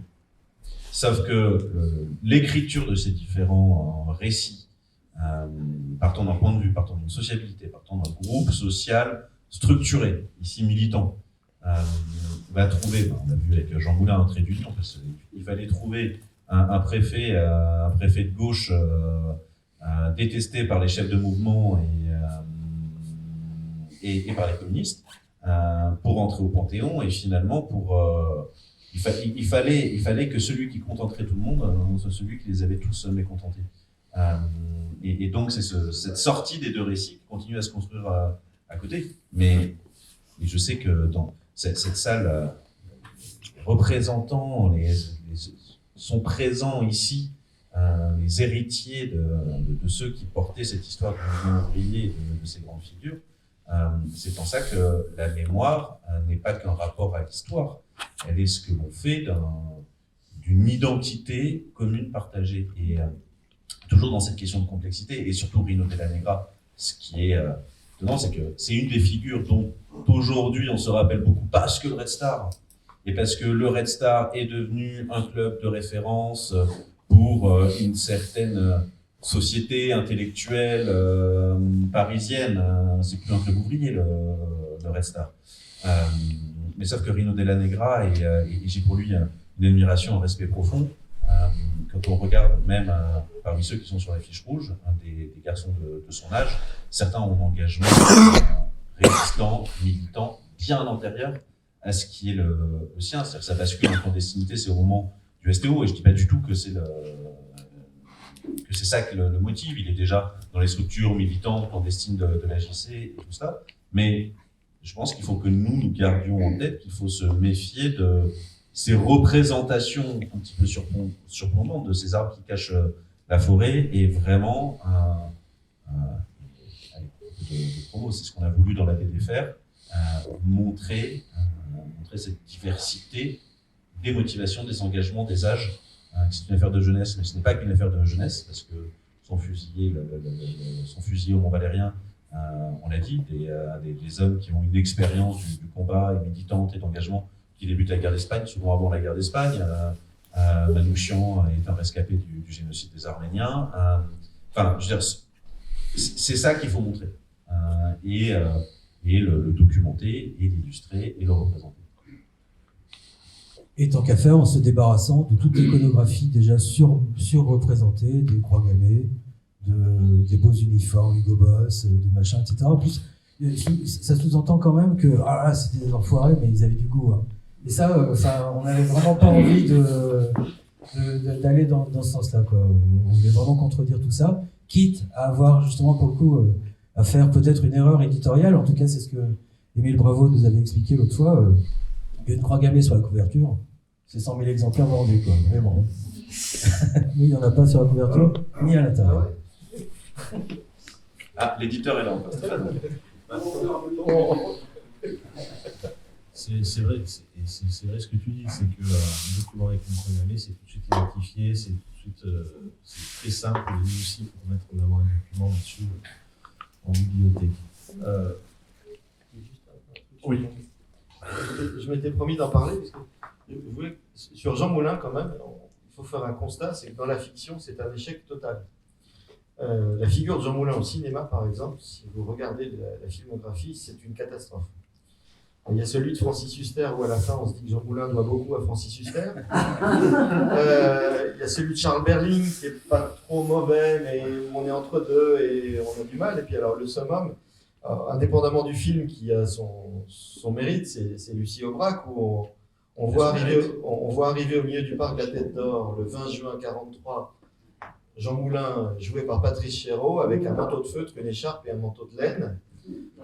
Sauf que l'écriture de ces différents récits, partant d'un point de vue, partant d'une sociabilité, partant d'un groupe social structuré, ici militant, va trouver, on a vu avec Jean Moulin un trait d'union, parce qu'il fallait trouver un préfet de gauche détesté par les chefs de mouvement et par les communistes, pour entrer au Panthéon, et finalement il fallait que celui qui contenterait tout le monde soit celui qui les avait tous mécontentés. Et donc c'est cette sortie des deux récits qui continue à se construire à côté. Mais Et je sais que dans cette salle, les représentants sont présents ici, les héritiers de ceux qui portaient cette histoire du mouvement ouvrier et de ces grandes figures. C'est en ça que la mémoire n'est pas qu'un rapport à l'histoire. Elle est ce que l'on fait d'une identité commune partagée. Et toujours dans cette question de complexité, et surtout Rino Della Negra, ce qui est étonnant, c'est que c'est une des figures dont aujourd'hui on se rappelle beaucoup parce que le Red Star, et parce que le Red Star est devenu un club de référence pour une certaine société intellectuelle parisienne. C'est plus un club ouvrier, le Red Star. Mais sauf que Rino Della Negra, et j'ai pour lui une admiration, un respect profond. Quand on regarde même parmi ceux qui sont sur la fiche rouge, des garçons de son âge, certains ont un engagement résistant, militant, bien antérieur à ce qui est le sien. C'est-à-dire que ça bascule en clandestinité, c'est au moment du STO, et je dis pas du tout que c'est ça qui le motive. Il est déjà dans les structures militantes, clandestines de la JC et tout ça. Mais je pense qu'il faut que nous gardions en tête qu'il faut se méfier de ces représentations un petit peu surplombantes de ces arbres qui cachent la forêt, et vraiment de promo, c'est ce qu'on a voulu dans la DDFR, montrer cette diversité des motivations, des engagements, des âges. C'est une affaire de jeunesse, mais ce n'est pas qu'une affaire de jeunesse, parce que sont fusillés au Mont-Valérien, on l'a dit, des hommes qui ont une expérience du combat et militante et d'engagement qui débute la guerre d'Espagne, souvent avant la guerre d'Espagne. Manouchian est un rescapé du génocide des Arméniens. Enfin, je veux dire, c'est ça qu'il faut montrer. Et le documenter, et l'illustrer, et le représenter. Et tant qu'à faire, en se débarrassant de toute l'iconographie déjà surreprésentée, des croix gammées, des beaux uniformes, Hugo Boss, de machin, etc. En plus, ça sous-entend quand même que c'était des enfoirés, mais ils avaient du goût. Hein. Et ça, on n'avait vraiment pas envie d'aller dans ce sens-là, quoi. On voulait vraiment contredire tout ça, quitte à avoir justement pour le coup à faire peut-être une erreur éditoriale. En tout cas, c'est ce que Émile Bravo nous avait expliqué l'autre fois. Il y a une croix gammée sur la couverture, c'est 100 000 exemplaires vendus, quoi. Mais bon. Mais il n'y en a pas sur la couverture, ni à l'intérieur. Ah, l'éditeur est là, en face. C'est vrai ce que tu dis, c'est que un document avec une croix gammée, c'est tout de suite identifié, c'est tout de suite c'est très simple, et nous aussi pour mettre en avant un document là-dessus en bibliothèque. Oui. Je m'étais promis d'en parler, parce que sur Jean Moulin, quand même, il faut faire un constat, c'est que dans la fiction, c'est un échec total. La figure de Jean Moulin au cinéma, par exemple, si vous regardez la filmographie, c'est une catastrophe. Il y a celui de Francis Huster, où à la fin, on se dit que Jean Moulin doit beaucoup à Francis Huster. Il y a celui de Charles Berling, qui n'est pas trop mauvais, mais on est entre deux et on a du mal. Et puis alors, le summum, indépendamment du film qui a son mérite, c'est Lucie Aubrac, où on voit arriver au milieu du parc de la Tête d'Or le 20 juin 1943, Jean Moulin, joué par Patrice Chéreau, avec un manteau de feutre, une écharpe et un manteau de laine.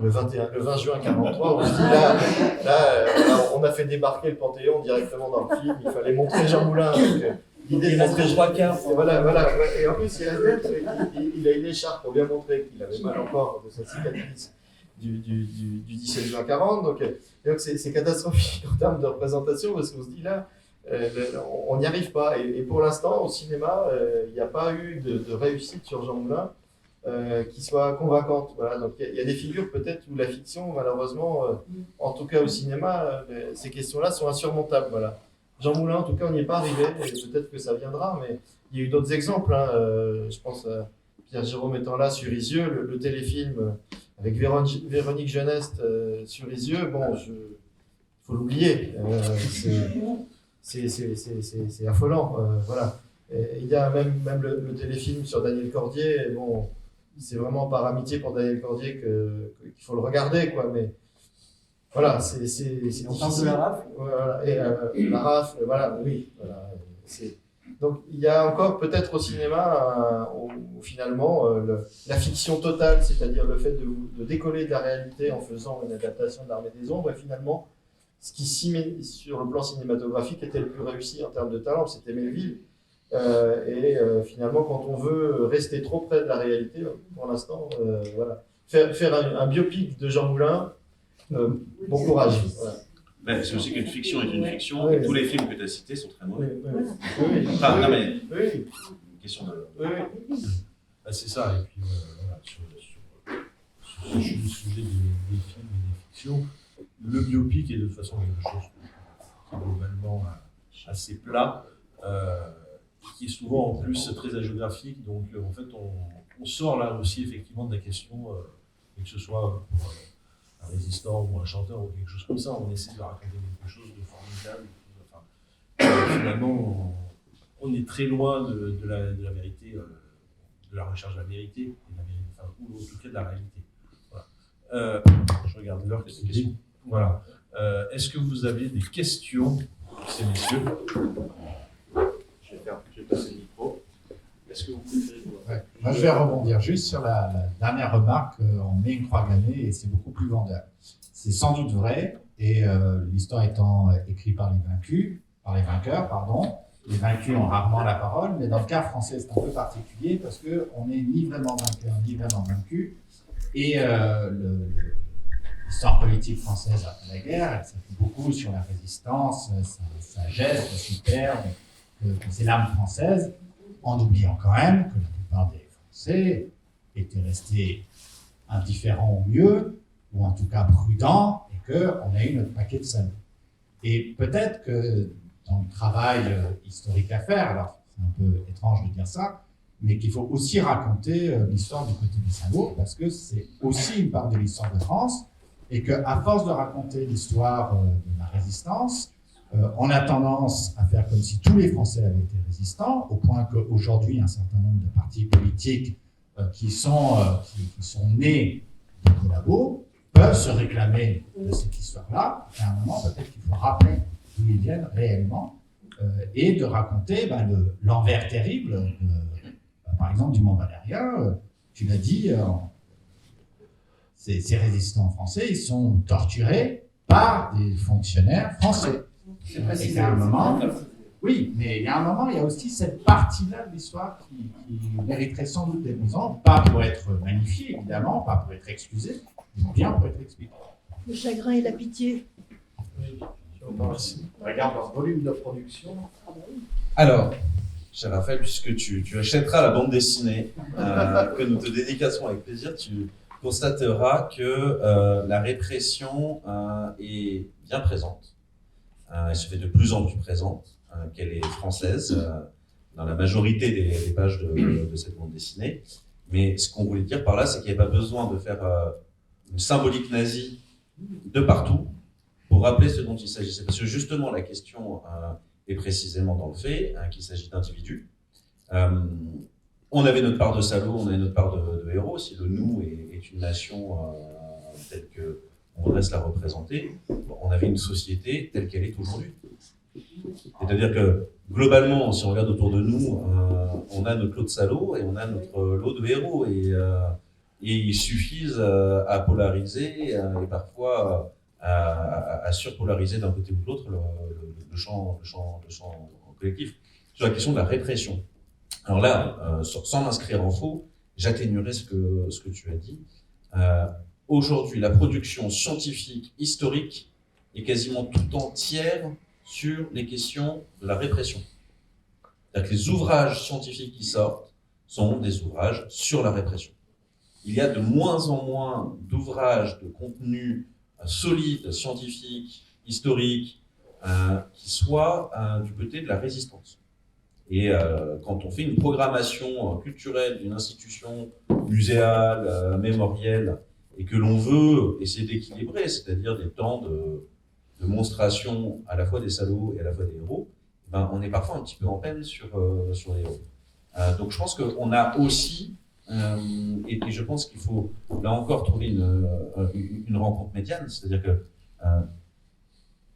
Le 20 juin 1943, on se dit là, on a fait débarquer le Panthéon directement dans le film. Il fallait montrer Jean Moulin. L'idée de montrer trois quarts. Voilà. Et en plus, il a une écharpe pour bien montrer qu'il avait mal encore de sa cicatrice du 17 juin 1940. Donc c'est catastrophique en termes de représentation, parce qu'on se dit là, on n'y arrive pas. Et pour l'instant, au cinéma, il n'y a pas eu de réussite sur Jean Moulin qui soit convaincante. Voilà. Donc il y a des figures peut-être où la fiction, malheureusement, en tout cas au cinéma, ces questions-là sont insurmontables. Voilà. Jean Moulin, en tout cas, on n'y est pas arrivé, et peut-être que ça viendra, mais il y a eu d'autres exemples. Hein. Je pense à Pierre-Jérôme étant là sur Isieux, le téléfilm avec Véronique Geneste sur Isieux, bon, il faut l'oublier. C'est affolant. Voilà. Et il y a même le téléfilm sur Daniel Cordier. Et bon, c'est vraiment par amitié pour Daniel Cordier qu'il faut le regarder, quoi. Mais voilà, c'est difficile. On parle de la rafle. Voilà. Et la rafle, voilà, oui. Voilà. Donc il y a encore peut-être au cinéma finalement la fiction totale, c'est-à-dire le fait de décoller de la réalité en faisant une adaptation de l'Armée des Ombres, et finalement ce qui sur le plan cinématographique était le plus réussi en termes de talent, c'était Melville. Finalement, quand on veut rester trop près de la réalité, pour l'instant, voilà. Faire un biopic de Jean Moulin, bon courage. Voilà. Ben, c'est aussi qu'une fiction est une fiction, Oui. et tous les films que tu as cités sont très mauvais. Oui. Enfin, non, mais Oui. question de. Bah, c'est ça, et puis voilà, sur ce sujet des films et des fictions, le biopic est de toute façon quelque chose qui est globalement assez plat, qui est souvent en plus très hagiographique, donc en fait on sort là aussi effectivement de la question, et que ce soit pour un résistant ou un chanteur ou quelque chose comme ça, on essaie de raconter quelque chose de formidable, enfin, finalement on est très loin de la vérité, de la recherche de la vérité, et de la vérité, enfin, ou en tout cas de la réalité. Voilà. Je regarde l'heure. Voilà. Est-ce que vous avez des questions, ces messieurs? Je vais passer le micro. Est-ce que vous préférez vous Ouais. Moi, je vais rebondir juste sur la dernière remarque. On met une croix gammée et c'est beaucoup plus vendeur. C'est sans doute vrai, et l'histoire étant écrite par les vainqueurs, pardon. Les vaincus ont rarement la parole, mais dans le cas français, c'est un peu particulier parce qu'on n'est ni vraiment vainqueur, ni vraiment vaincu. Et l'histoire politique française après la guerre, elle s'appuie beaucoup sur la résistance, sa geste, sa superbe, que c'est l'âme française, en oubliant quand même que la plupart des Français étaient restés indifférents au mieux, ou en tout cas prudents, et qu'on a eu notre paquet de salauds. Et peut-être que dans le travail historique à faire, alors c'est un peu étrange de dire ça, mais qu'il faut aussi raconter l'histoire du côté des salauds, parce que c'est aussi une part de l'histoire de France, et qu'à force de raconter l'histoire de la résistance, on a tendance à faire comme si tous les Français avaient été résistants, au point qu'aujourd'hui, un certain nombre de partis politiques qui sont nés de collabos peuvent se réclamer de cette histoire-là. Et à un moment, peut-être qu'il faut rappeler d'où ils viennent réellement et de raconter l'envers terrible, par exemple, du Mont Valérien. Tu l'as dit, ces résistants français, ils sont torturés par des fonctionnaires français. Et qu'à un moment, oui, mais il y a un moment, il y a aussi cette partie-là de l'histoire qui mériterait sans doute d'être mise en, pas pour être magnifiée, évidemment, pas pour être excusée, mais bien pour être expliquée. Le chagrin et la pitié. Regarde leur volume de production. Alors, cher Raphaël, puisque tu achèteras la bande dessinée que nous te dédicacerons avec plaisir, tu constateras que la répression est bien présente. Elle se fait de plus en plus présente, qu'elle est française dans la majorité des pages de cette bande dessinée. Mais ce qu'on voulait dire par là, c'est qu'il n'y a pas besoin de faire une symbolique nazie de partout pour rappeler ce dont il s'agissait. Parce que justement, la question est précisément dans le fait qu'il s'agit d'individus. On avait notre part de salauds, on avait notre part de héros. Si le nous est une nation telle qu'on voudrait se la représenter, on avait une société telle qu'elle est aujourd'hui. C'est-à-dire que, globalement, si on regarde autour de nous, on a notre lot de salauds et on a notre lot de héros. Et ils suffisent à polariser et parfois à surpolariser d'un côté ou de l'autre le champ collectif. Sur la question de la répression. Alors là, sans m'inscrire en faux, j'atténuerai ce que tu as dit. Aujourd'hui, la production scientifique, historique, est quasiment tout entière sur les questions de la répression. C'est-à-dire que les ouvrages scientifiques qui sortent sont des ouvrages sur la répression. Il y a de moins en moins d'ouvrages de contenu solide, scientifique, historique, qui soient du côté de la résistance. Et quand on fait une programmation culturelle d'une institution muséale, mémorielle, et que l'on veut essayer d'équilibrer, c'est-à-dire des temps de monstration à la fois des salauds et à la fois des héros, ben, on est parfois un petit peu en peine sur les héros. Donc je pense qu'on a aussi, et je pense qu'il faut là encore trouver une rencontre médiane, c'est-à-dire que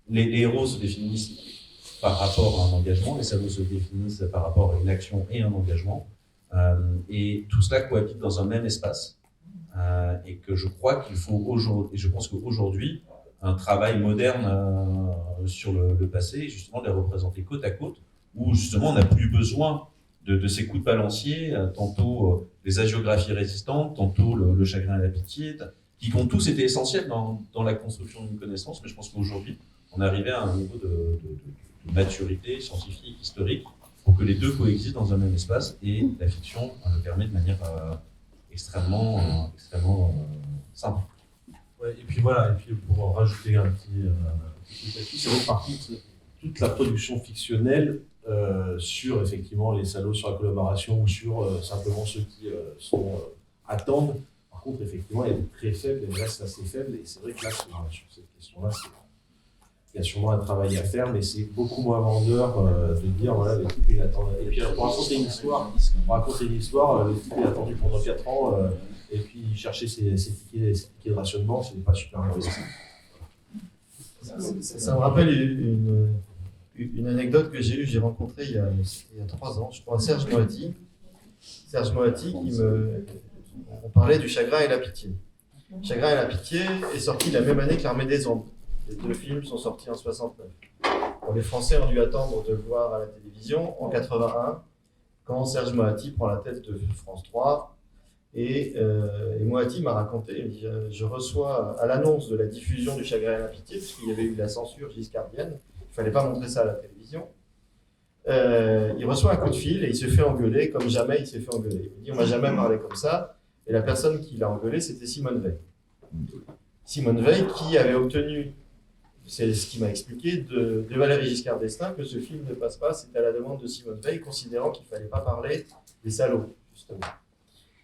les héros se définissent par rapport à un engagement, les salauds se définissent par rapport à une action et un engagement, et tout cela cohabite dans un même espace, et que je crois qu'il faut aujourd'hui, et je pense qu'aujourd'hui, un travail moderne sur le passé, justement de les représenter côte à côte, où justement on n'a plus besoin de ces coups de balancier, tantôt les hagiographies résistantes, tantôt le chagrin et la pitié, qui ont tous été essentiels dans la construction d'une connaissance, mais je pense qu'aujourd'hui, on est arrivé à un niveau de maturité scientifique, historique, pour que les deux coexistent dans un même espace, et la fiction le permet de manière extrêmement simple. Ouais, et puis voilà, et puis pour rajouter un petit là-dessus, c'est vrai que par contre, toute la production fictionnelle sur effectivement les salauds, sur la collaboration ou sur simplement ceux qui attendent, par contre, effectivement, elle est très faible, elle reste assez faible, et c'est vrai que là, sur cette question-là, il y a sûrement un travail à faire, mais c'est beaucoup moins vendeur de dire, voilà, le type il attend. Et puis pour raconter une histoire, le type il a attendu pendant 4 ans, et puis chercher ses tickets de rationnement, c'est pas super intéressant. Ça me rappelle une anecdote que j'ai rencontrée il y a 3 ans, je crois, Serge Moati. Serge Moati, on parlait du Chagrin et la pitié. Chagrin et la pitié est sorti la même année que l'Armée des Ombres. Les 2 films sont sortis en 69. Bon, les Français ont dû attendre de le voir à la télévision en 81, quand Serge Moati prend la tête de France 3. Et Moati m'a raconté, il dit, je reçois à l'annonce de la diffusion du Chagrin et la pitié, puisqu'il y avait eu la censure giscardienne, il ne fallait pas montrer ça à la télévision, il reçoit un coup de fil et il se fait engueuler comme jamais il s'est fait engueuler. Il dit, on ne m'a jamais parlé comme ça, et la personne qui l'a engueulé, c'était Simone Veil. Simone Veil qui avait obtenu, c'est ce qu'il m'a expliqué, de Valéry Giscard d'Estaing, que ce film ne passe pas, c'était à la demande de Simone Veil, considérant qu'il ne fallait pas parler des salauds, justement.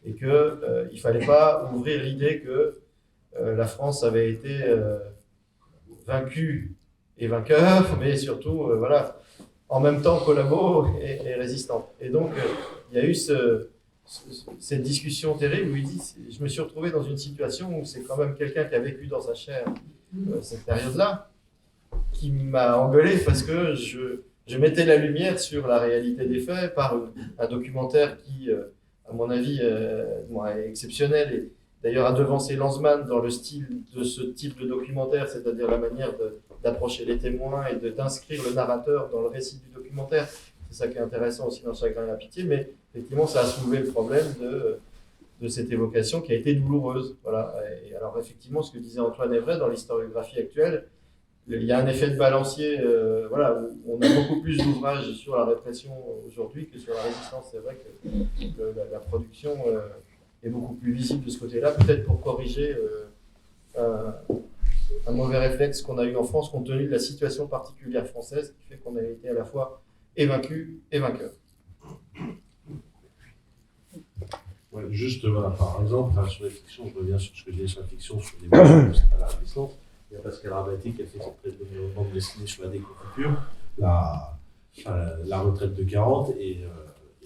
Et qu'il ne fallait pas ouvrir l'idée que la France avait été vaincue et vainqueur, mais surtout, voilà, en même temps collabo et résistante. Et donc, il y a eu cette discussion terrible où il dit, je me suis retrouvé dans une situation où c'est quand même quelqu'un qui a vécu dans sa chair cette période-là, qui m'a engueulé parce que je mettais la lumière sur la réalité des faits par un documentaire qui, à mon avis, est exceptionnel et d'ailleurs a devancé Lanzmann dans le style de ce type de documentaire, c'est-à-dire la manière d'approcher les témoins et d'inscrire le narrateur dans le récit du documentaire. C'est ça qui est intéressant aussi dans Chagrin et la pitié, mais effectivement, ça a soulevé le problème de cette évocation qui a été douloureuse. Voilà. Et alors, effectivement, ce que disait Antoine est vrai, dans l'historiographie actuelle, il y a un effet de balancier, voilà, où on a beaucoup plus d'ouvrages sur la répression aujourd'hui que sur la résistance. C'est vrai que la production est beaucoup plus visible de ce côté-là, peut-être pour corriger un mauvais réflexe qu'on a eu en France compte tenu de la situation particulière française qui fait qu'on a été à la fois et vaincu et vainqueur. Ouais, juste, voilà, par exemple, sur les fictions, je reviens sur ce que je disais sur la fiction, sur les mots, c'est pas la résistance. Il y a Pascal Rabati qui a fait cette bande dessinée sur la déconfiture, la retraite de 40, et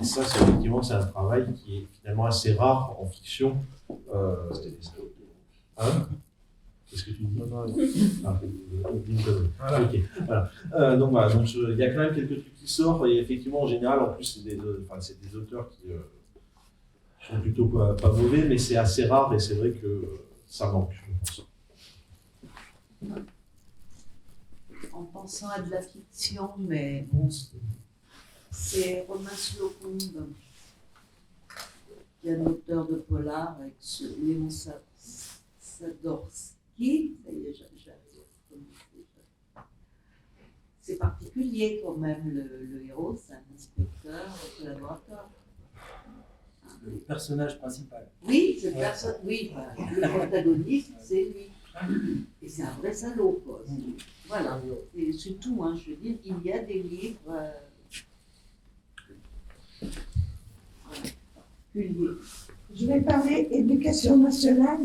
ça, effectivement, c'est un travail qui est finalement assez rare en fiction. Qu'est-ce que tu dis? Voilà. Okay. Voilà. Donc voilà, il y a quand même quelques trucs qui sortent, et effectivement, en général, en plus, c'est des auteurs qui sont plutôt pas mauvais, mais c'est assez rare, et c'est vrai que ça manque, je pense. En pensant à de la fiction, mais bon, c'est Romain Slocumb, qui est un auteur de polar avec Léon Sadorski. Ça y est, j'arrive. C'est particulier quand même, le héros, c'est un inspecteur, collaborateur. Le personnage principal. Oui, c'est le protagoniste, c'est lui. Et c'est un vrai salaud, quoi. Voilà, c'est tout, hein. Je veux dire, il y a des livres particuliers. Je vais parler éducation nationale.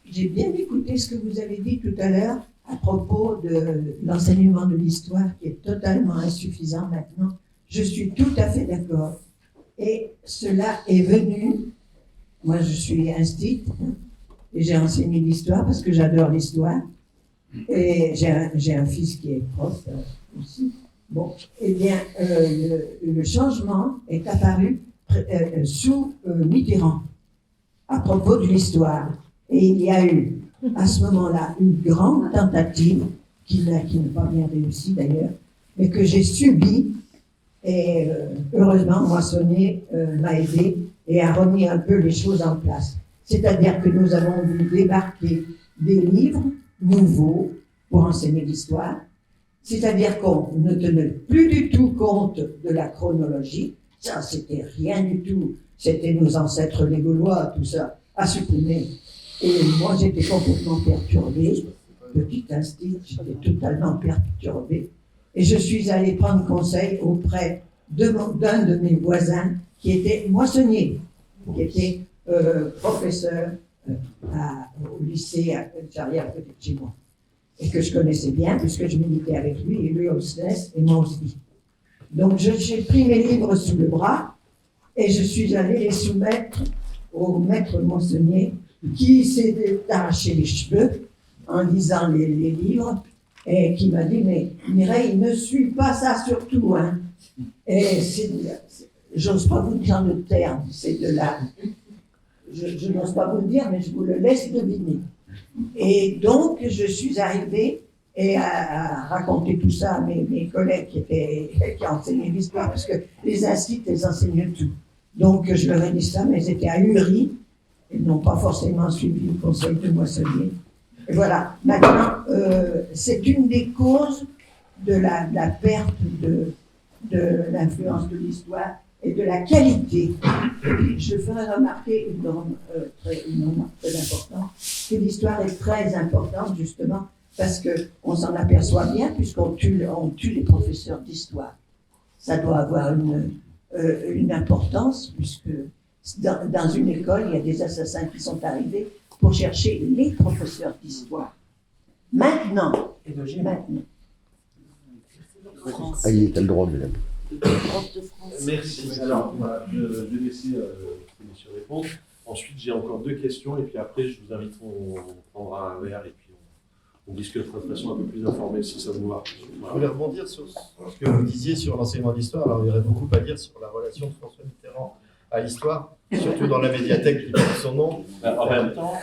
J'ai bien écouté ce que vous avez dit tout à l'heure à propos de l'enseignement de l'histoire qui est totalement insuffisant maintenant. Je suis tout à fait d'accord. Et cela est venu, moi je suis instite, et j'ai enseigné l'histoire parce que j'adore l'histoire. Et j'ai un fils qui est prof aussi. Bon, eh bien, le changement est apparu sous Mitterrand, à propos de l'histoire. Et il y a eu, à ce moment-là, une grande tentative, qui n'a pas bien réussi d'ailleurs, mais que j'ai subie. Et heureusement, Moissonnier m'a aidé et a remis un peu les choses en place. C'est-à-dire que nous avons dû débarquer des livres nouveaux pour enseigner l'histoire. C'est-à-dire qu'on ne tenait plus du tout compte de la chronologie. Ça, c'était rien du tout. C'était nos ancêtres les Gaulois, tout ça, à supprimer. Et moi, j'étais complètement perturbée. Petit instinct, j'étais totalement perturbée. Et je suis allée prendre conseil auprès d'un de mes voisins qui était moissonnier, qui était professeur au lycée à Charrière, à côté de chez moi, et que je connaissais bien puisque je militais avec lui, et lui au SNES, et moi aussi. Donc j'ai pris mes livres sous le bras et je suis allée les soumettre au maître moissonnier qui s'est arraché les cheveux en lisant les livres et qui m'a dit, mais Mireille, ne suis pas ça surtout, hein. Et j'ose pas vous dire le terme, c'est de la... Je n'ose pas vous le dire, mais je vous le laisse deviner. Et donc, je suis arrivée et à raconter tout ça à mes collègues qui enseignaient l'histoire, parce que les instituts, les enseignaient tout. Donc, je leur ai dit ça, mais ils étaient ahuris. Ils n'ont pas forcément suivi le conseil de Moissonnier. Et voilà. Maintenant, c'est une des causes de la perte de l'influence de l'histoire et de la qualité. Je ferai remarquer une remarque très importante, que l'histoire est très importante, justement, parce qu'on s'en aperçoit bien, puisqu'on tue les professeurs d'histoire. Ça doit avoir une importance, puisque dans une école, il y a des assassins qui sont arrivés pour chercher les professeurs d'histoire. Maintenant. Allez, t'as le droit, madame. Merci. Alors, je vais laisser monsieur répondre. Ensuite, j'ai encore 2 questions, et puis après, je vous invite, on prendra un verre, et puis on discutera de façon un peu plus informelle, si ça vous va. Je voulais rebondir sur ce que vous disiez sur l'enseignement d'histoire. Alors, il y aurait beaucoup à dire sur la relation de François Mitterrand à l'histoire, surtout dans la médiathèque qui porte son nom. En même temps,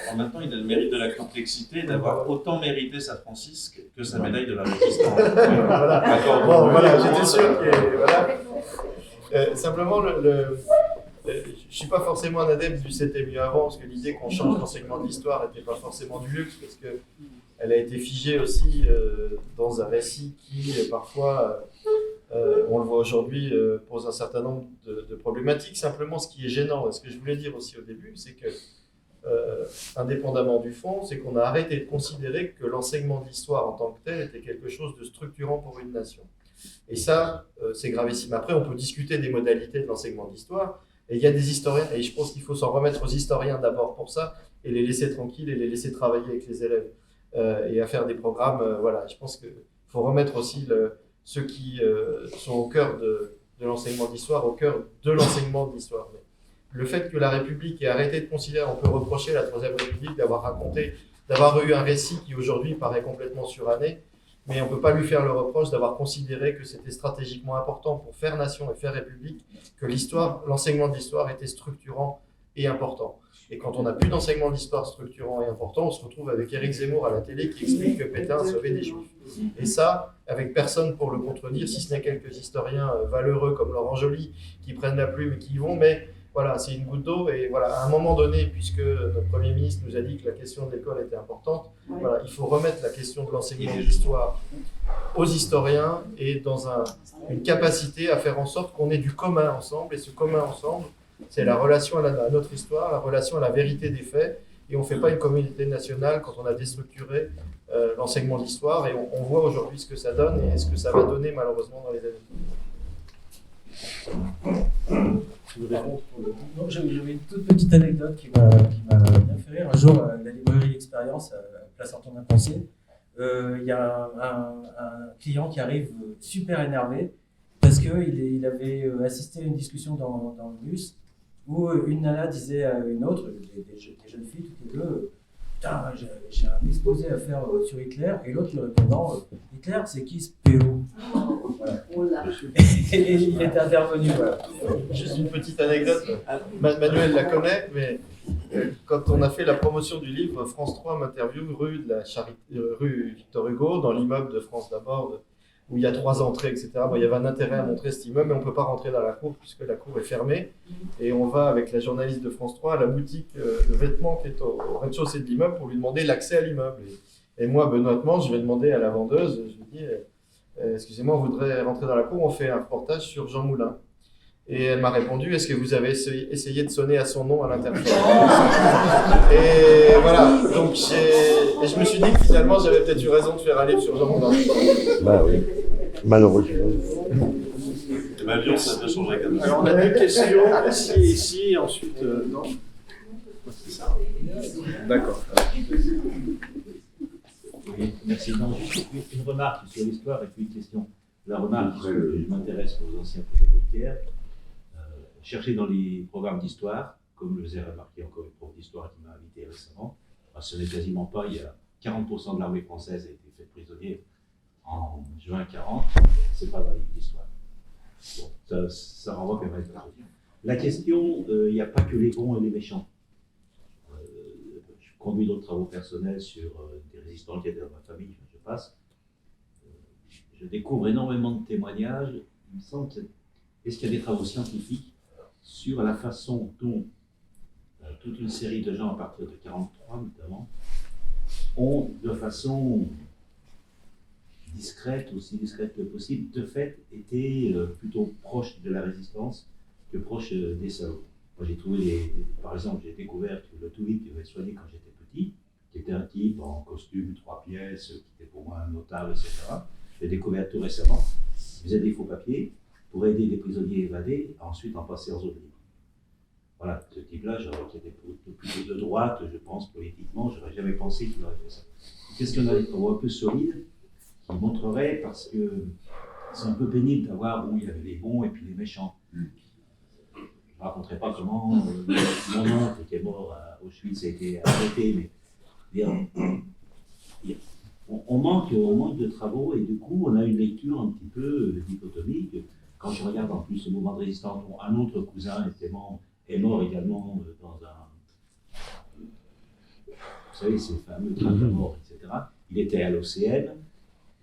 il a le mérite de la complexité d'avoir autant mérité sa Francisque que sa médaille de la Résistance. Voilà. Bon, voilà, j'étais sûr que... Voilà. Simplement, je ne suis pas forcément un adepte du c'était mieux avant, parce que l'idée qu'on change l'enseignement de l'histoire n'était pas forcément du luxe, parce qu'elle a été figée aussi dans un récit qui, parfois, on le voit aujourd'hui, pose un certain nombre de problématiques. Simplement, ce qui est gênant, et ce que je voulais dire aussi au début, c'est que, indépendamment du fond, c'est qu'on a arrêté de considérer que l'enseignement de l'histoire en tant que tel était quelque chose de structurant pour une nation. Et ça, c'est gravissime. Après, on peut discuter des modalités de l'enseignement de l'histoire, et il y a des historiens, et je pense qu'il faut s'en remettre aux historiens d'abord pour ça, et les laisser tranquilles, et les laisser travailler avec les élèves, et à faire des programmes. Voilà, je pense qu'il faut remettre aussi ceux qui sont au cœur de l'enseignement d'histoire, au cœur de l'enseignement de l'histoire. Mais le fait que la République ait arrêté de considérer, on peut reprocher à la Troisième République d'avoir eu un récit qui aujourd'hui paraît complètement suranné, mais on ne peut pas lui faire le reproche d'avoir considéré que c'était stratégiquement important pour faire nation et faire République, que l'enseignement de l'histoire était structurant et important. Et quand on n'a plus d'enseignement d'histoire structurant et important, on se retrouve avec Éric Zemmour à la télé qui explique que Pétain a sauvé des Juifs. Et ça, avec personne pour le contredire, si ce n'est quelques historiens valeureux comme Laurent Joly qui prennent la plume et qui y vont, mais voilà, c'est une goutte d'eau. Et voilà, à un moment donné, puisque notre Premier ministre nous a dit que la question de l'école était importante, voilà, il faut remettre la question de l'enseignement de l'histoire aux historiens et dans une capacité à faire en sorte qu'on ait du commun ensemble. Et ce commun ensemble, c'est la relation à notre histoire, la relation à la vérité des faits. Et on ne fait pas une communauté nationale quand on a déstructuré l'enseignement de l'histoire. Et on voit aujourd'hui ce que ça donne et ce que ça va donner malheureusement dans les années. Non, j'avais une toute petite anecdote qui m'a bien fait rire. Un jour, à la librairie Expérience, à Place Antonin-Poncier, il y a un client qui arrive super énervé parce qu'il avait assisté à une discussion dans le bus où une nana disait à une autre, des jeunes filles, toutes les deux, putain, j'ai un exposé à faire sur Hitler, et l'autre lui répondant, Hitler, c'est qui ce pélo? On l'a. Et il était intervenu, voilà. Juste une petite anecdote. Manuel la connaît, mais quand on a fait la promotion du livre, France 3 m'interviewe rue de la Charité, rue Victor Hugo, dans l'immeuble de France d'abord, où il y a 3 entrées, etc. Bon, il y avait un intérêt à montrer cet immeuble, mais on ne peut pas rentrer dans la cour puisque la cour est fermée. Et on va avec la journaliste de France 3 à la boutique de vêtements qui est au rez-de-chaussée de l'immeuble pour lui demander l'accès à l'immeuble. Et moi, benoîtement, je vais demander à la vendeuse, je lui dis excusez-moi, on voudrait rentrer dans la cour, on fait un reportage sur Jean Moulin. Et elle m'a répondu, est-ce que vous avez essayé de sonner à son nom à l'interphone? Et voilà, donc je me suis dit que finalement j'avais peut-être eu raison de faire un livre sur Jean Moulin. Bah oui, malheureusement. Ma vie, ça a bien changé quand même. Alors, on a deux questions, ici, et ensuite, non? C'est ça. D'accord. Oui, merci. Non, juste une remarque sur l'histoire et puis une question. La remarque, parce que je m'intéresse aux anciens prototypes, chercher dans les programmes d'histoire, comme le faisait remarquer encore une prof d'histoire qui m'a invité récemment, ce n'est quasiment pas, il y a 40% de l'armée française a été faite prisonnière en juin 40, c'est pas dans les livres d'histoire. Bon, ça renvoie quand même à la chose. La question, il n'y a pas que les bons et les méchants. Je conduis d'autres travaux personnels sur des résistants qui étaient dans ma famille, je passe. Je découvre énormément de témoignages. Il me semble est-ce qu'il y a des travaux scientifiques sur la façon dont toute une série de gens, à partir de 1943 notamment, ont de façon discrète, aussi discrète que possible, de fait, été plutôt proches de la résistance que proches des salauds. Moi, j'ai trouvé, par exemple, j'ai découvert que le Touy qui avait soigné quand j'étais petit, qui était un type en costume 3 pièces, qui était pour moi un notable, etc. J'ai découvert tout récemment, il faisait des faux papiers pour aider les prisonniers évadés à ensuite en passer en zone libre. Voilà, ce type-là, qui était plutôt de droite, je pense, politiquement, je n'aurais jamais pensé qu'il aurait fait ça. Qu'est-ce qu'on a des travaux un peu solides qui montreraient, parce que c'est un peu pénible d'avoir où il y avait les bons et puis les méchants. Je ne raconterai pas comment mon oncle qui est mort à Auschwitz a été arrêté, mais on manque de travaux et du coup on a une lecture un petit peu dichotomique. Quand je regarde en plus ce mouvement de résistance, un autre cousin est mort également dans un, vous savez, ces fameux trains de mort, etc. Il était à l'OCN.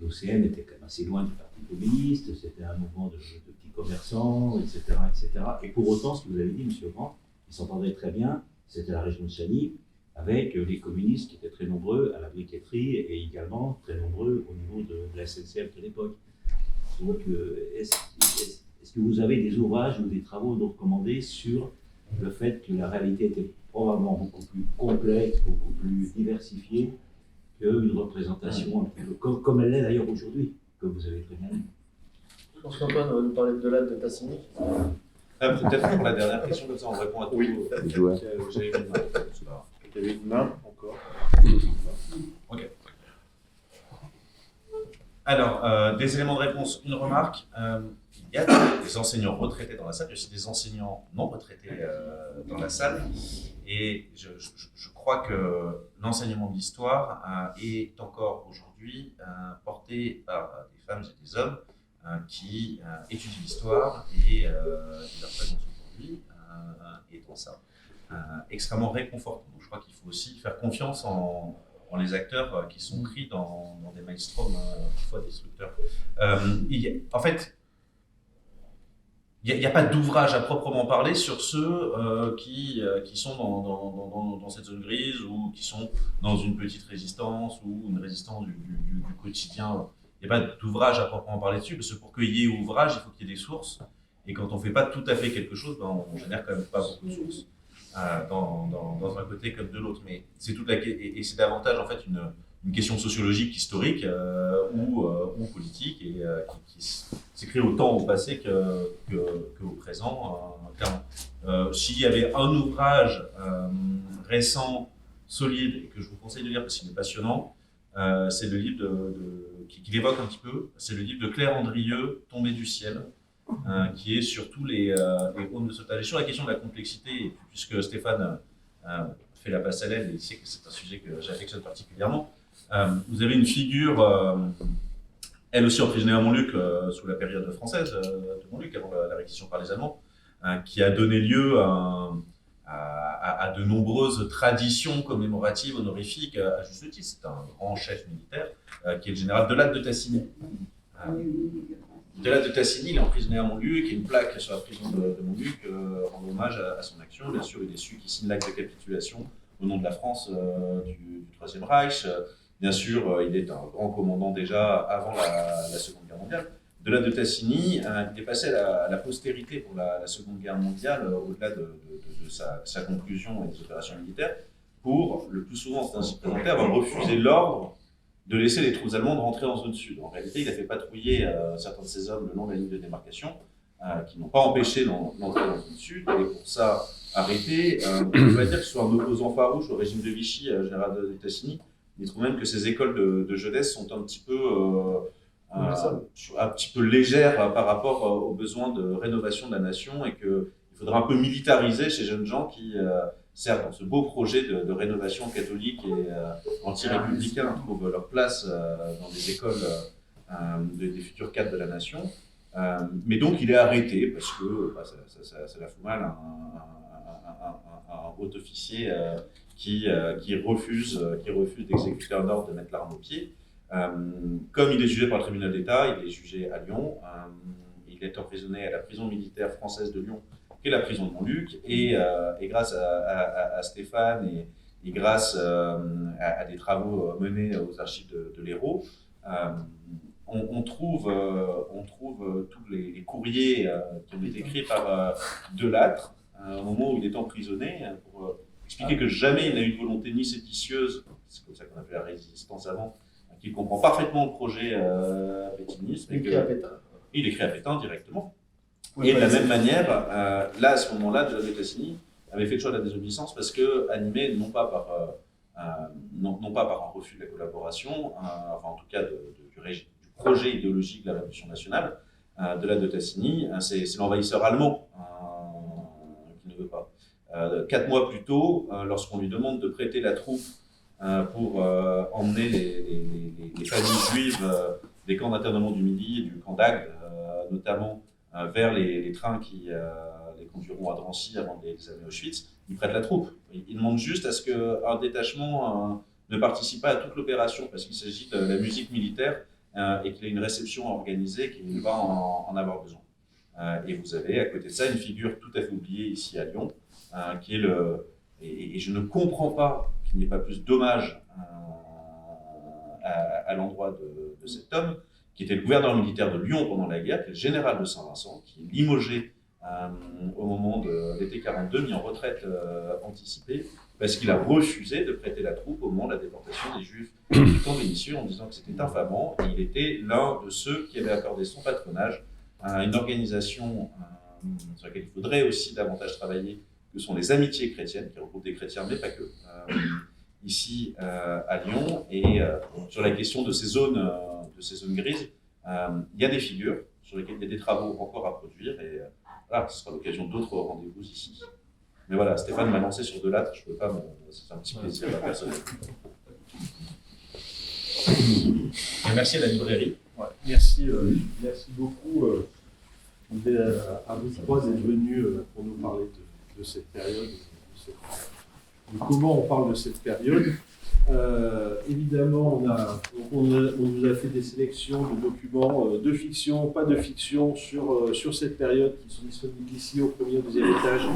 L'OCN était quand même assez loin du Parti communiste, c'était un mouvement de petits commerçants, etc., etc. Et pour autant, ce que vous avez dit, M. Grand, il s'entendait très bien, c'était la région de Chagny, avec les communistes qui étaient très nombreux à la briqueterie et également très nombreux au niveau de la SNCF de l'époque. Donc, est-ce que vous avez des ouvrages ou des travaux à nous recommander sur le fait que la réalité était probablement beaucoup plus complexe, beaucoup plus diversifiée qu'une représentation un petit peu comme elle l'est d'ailleurs aujourd'hui, comme vous avez très bien dit. Je pense qu'Antoine va nous parler de l'âge de Tassigny. Peut-être pour la dernière question, comme ça on répond à tout. Oui, J'avais une main. il y avait une main encore. Ok. Alors, des éléments de réponse, une remarque. Il y a des enseignants retraités dans la salle, il y a aussi des enseignants non retraités dans la salle. Et je crois que l'enseignement de l'histoire est encore aujourd'hui porté par des femmes et des hommes qui étudient l'histoire et leur présence aujourd'hui est en ça extrêmement réconfortant. Donc, je crois qu'il faut aussi faire confiance en les acteurs qui sont pris dans des maelstroms parfois destructeurs. En fait, il n'y a pas d'ouvrage à proprement parler sur ceux qui sont dans cette zone grise ou qui sont dans une petite résistance ou une résistance du quotidien. Il n'y a pas d'ouvrage à proprement parler dessus, parce que pour qu'il y ait ouvrage, il faut qu'il y ait des sources. Et quand on ne fait pas tout à fait quelque chose, on ne génère quand même pas beaucoup de sources dans un côté comme de l'autre. Mais c'est et c'est davantage en fait une question sociologique, historique ou politique et qui s'écrit autant au passé qu'au présent. S'il y avait un ouvrage récent, solide, et que je vous conseille de lire parce qu'il est passionnant, c'est le livre qui l'évoque un petit peu, c'est le livre de Claire Andrieux, Tombée du ciel, qui est sur tous les rôles de sauvetage. Et sur la question de la complexité, et puisque Stéphane fait la passe à l'aile, et il sait que c'est un sujet que j'affectionne particulièrement, vous avez une figure elle aussi emprisonnée à Montluc sous la période française de Montluc, avant la réquisition par les Allemands, qui a donné lieu à de nombreuses traditions commémoratives, honorifiques, à juste titre. C'est un grand chef militaire qui est le général Delatte de Tassigny. Delatte de Tassigny, il est emprisonné à Montluc, il y a une plaque sur la prison de Montluc en hommage à son action. Bien sûr, il est celui qui signe l'acte de capitulation au nom de la France du Troisième Reich. Bien sûr, il est un grand commandant déjà avant la Seconde Guerre mondiale. Delatte de Tassigny est passé à la postérité pour la Seconde Guerre mondiale, au-delà de sa conclusion et des opérations militaires, pour, le plus souvent c'est ainsi présenté, avoir refusé l'ordre de laisser les troupes allemandes rentrer en zone sud. En réalité, il a fait patrouiller certains de ses hommes le long de la ligne de démarcation, qui n'ont pas empêché l'entrée en zone sud, et pour ça arrêté. On va dire que ce soit un opposant farouche au régime de Vichy, général de Tassigny. Il trouve même que ces écoles de jeunesse sont un petit peu légères par rapport aux besoins de rénovation de la nation, et qu'il faudra un peu militariser ces jeunes gens qui, certes, dans ce beau projet de rénovation catholique et anti-républicain, trouvent leur place dans des écoles des futurs cadres de la nation. Mais donc il est arrêté parce que ça la fout mal un haut officier qui refuse d'exécuter un ordre de mettre l'arme au pied. Comme il est jugé par le tribunal d'État, il est jugé à Lyon. Il est emprisonné à la prison militaire française de Lyon, qui est la prison de Montluc, et grâce à Stéphane et grâce à des travaux menés aux archives de l'Hérault, on trouve tous les courriers qui ont été écrits par Delattre au moment où il est emprisonné, pour expliquer que jamais il n'a eu de volonté ni séditieuse, c'est comme ça qu'on appelait la résistance avant, qu'il comprend parfaitement le projet pétainiste. Il écrit à Pétain directement. Et de la même manière, là, à ce moment-là, Delatte de Tassigny avait fait le choix de la désobéissance parce que, animé non pas par un refus de la collaboration, enfin en tout cas du projet idéologique de la Révolution nationale, Delatte de Tassigny, c'est l'envahisseur allemand qui ne veut pas. 4 mois plus tôt, lorsqu'on lui demande de prêter la troupe pour emmener les familles juives des camps d'internement du Midi et du camp d'Agde, notamment vers les trains qui les conduiront à Drancy avant de les amener à Auschwitz, il prête la troupe. Il demande juste à ce qu'un détachement ne participe pas à toute l'opération, parce qu'il s'agit de la musique militaire et qu'il y a une réception organisée qu'il va en avoir besoin. Et vous avez à côté de ça une figure tout à fait oubliée ici à Lyon, qui est et je ne comprends pas qu'il n'y ait pas plus d'hommage à l'endroit de cet homme, qui était le gouverneur militaire de Lyon pendant la guerre, qui est le général de Saint-Vincent, qui est limogé au moment de l'été 42, mis en retraite anticipée, parce qu'il a refusé de prêter la troupe au moment de la déportation des Juifs du camp Vénissieux, en disant que c'était infamant, et il était l'un de ceux qui avaient accordé son patronage à une organisation sur laquelle il faudrait aussi davantage travailler, que sont les Amitiés chrétiennes, qui regroupent des chrétiens, mais pas que, ici à Lyon. Et sur la question de ces zones grises, il y a des figures sur lesquelles il y a des travaux encore à produire, et voilà, ce sera l'occasion d'autres rendez-vous ici. Mais voilà, Stéphane m'a lancé sur Delattre, je ne peux pas, c'est un petit plaisir personnel. Et merci à la librairie. Ouais, merci beaucoup à vous trois d'être venus pour nous parler de cette période, de comment on parle de cette période. Évidemment, on nous a fait des sélections de documents de fiction, pas de fiction, sur cette période, qui sont disponibles ici au premier ou deuxième étage.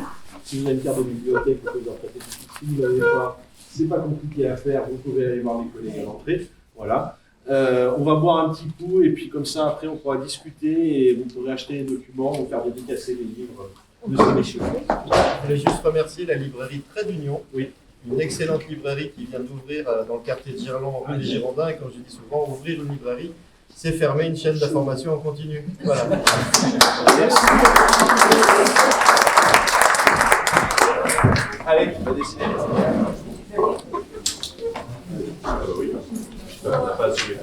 Si vous avez une carte de bibliothèque, vous pouvez en prêter tout de suite. Si vous ne l'avez pas, c'est pas compliqué à faire, vous pouvez aller voir mes collègues à l'entrée. Voilà. On va boire un petit coup, et puis comme ça, après, on pourra discuter, et vous pourrez acheter les documents, ou faire dédicacer les livres de ces messieurs. Je voulais juste remercier la librairie Trait d'Union. Oui. Une excellente librairie qui vient d'ouvrir dans le quartier de Girland, rue des Girondins. Et comme je dis souvent, ouvrir une librairie, c'est fermer une chaîne d'information en continu. Voilà. Merci. Allez, on va décider. Oui. On n'a pas assuré.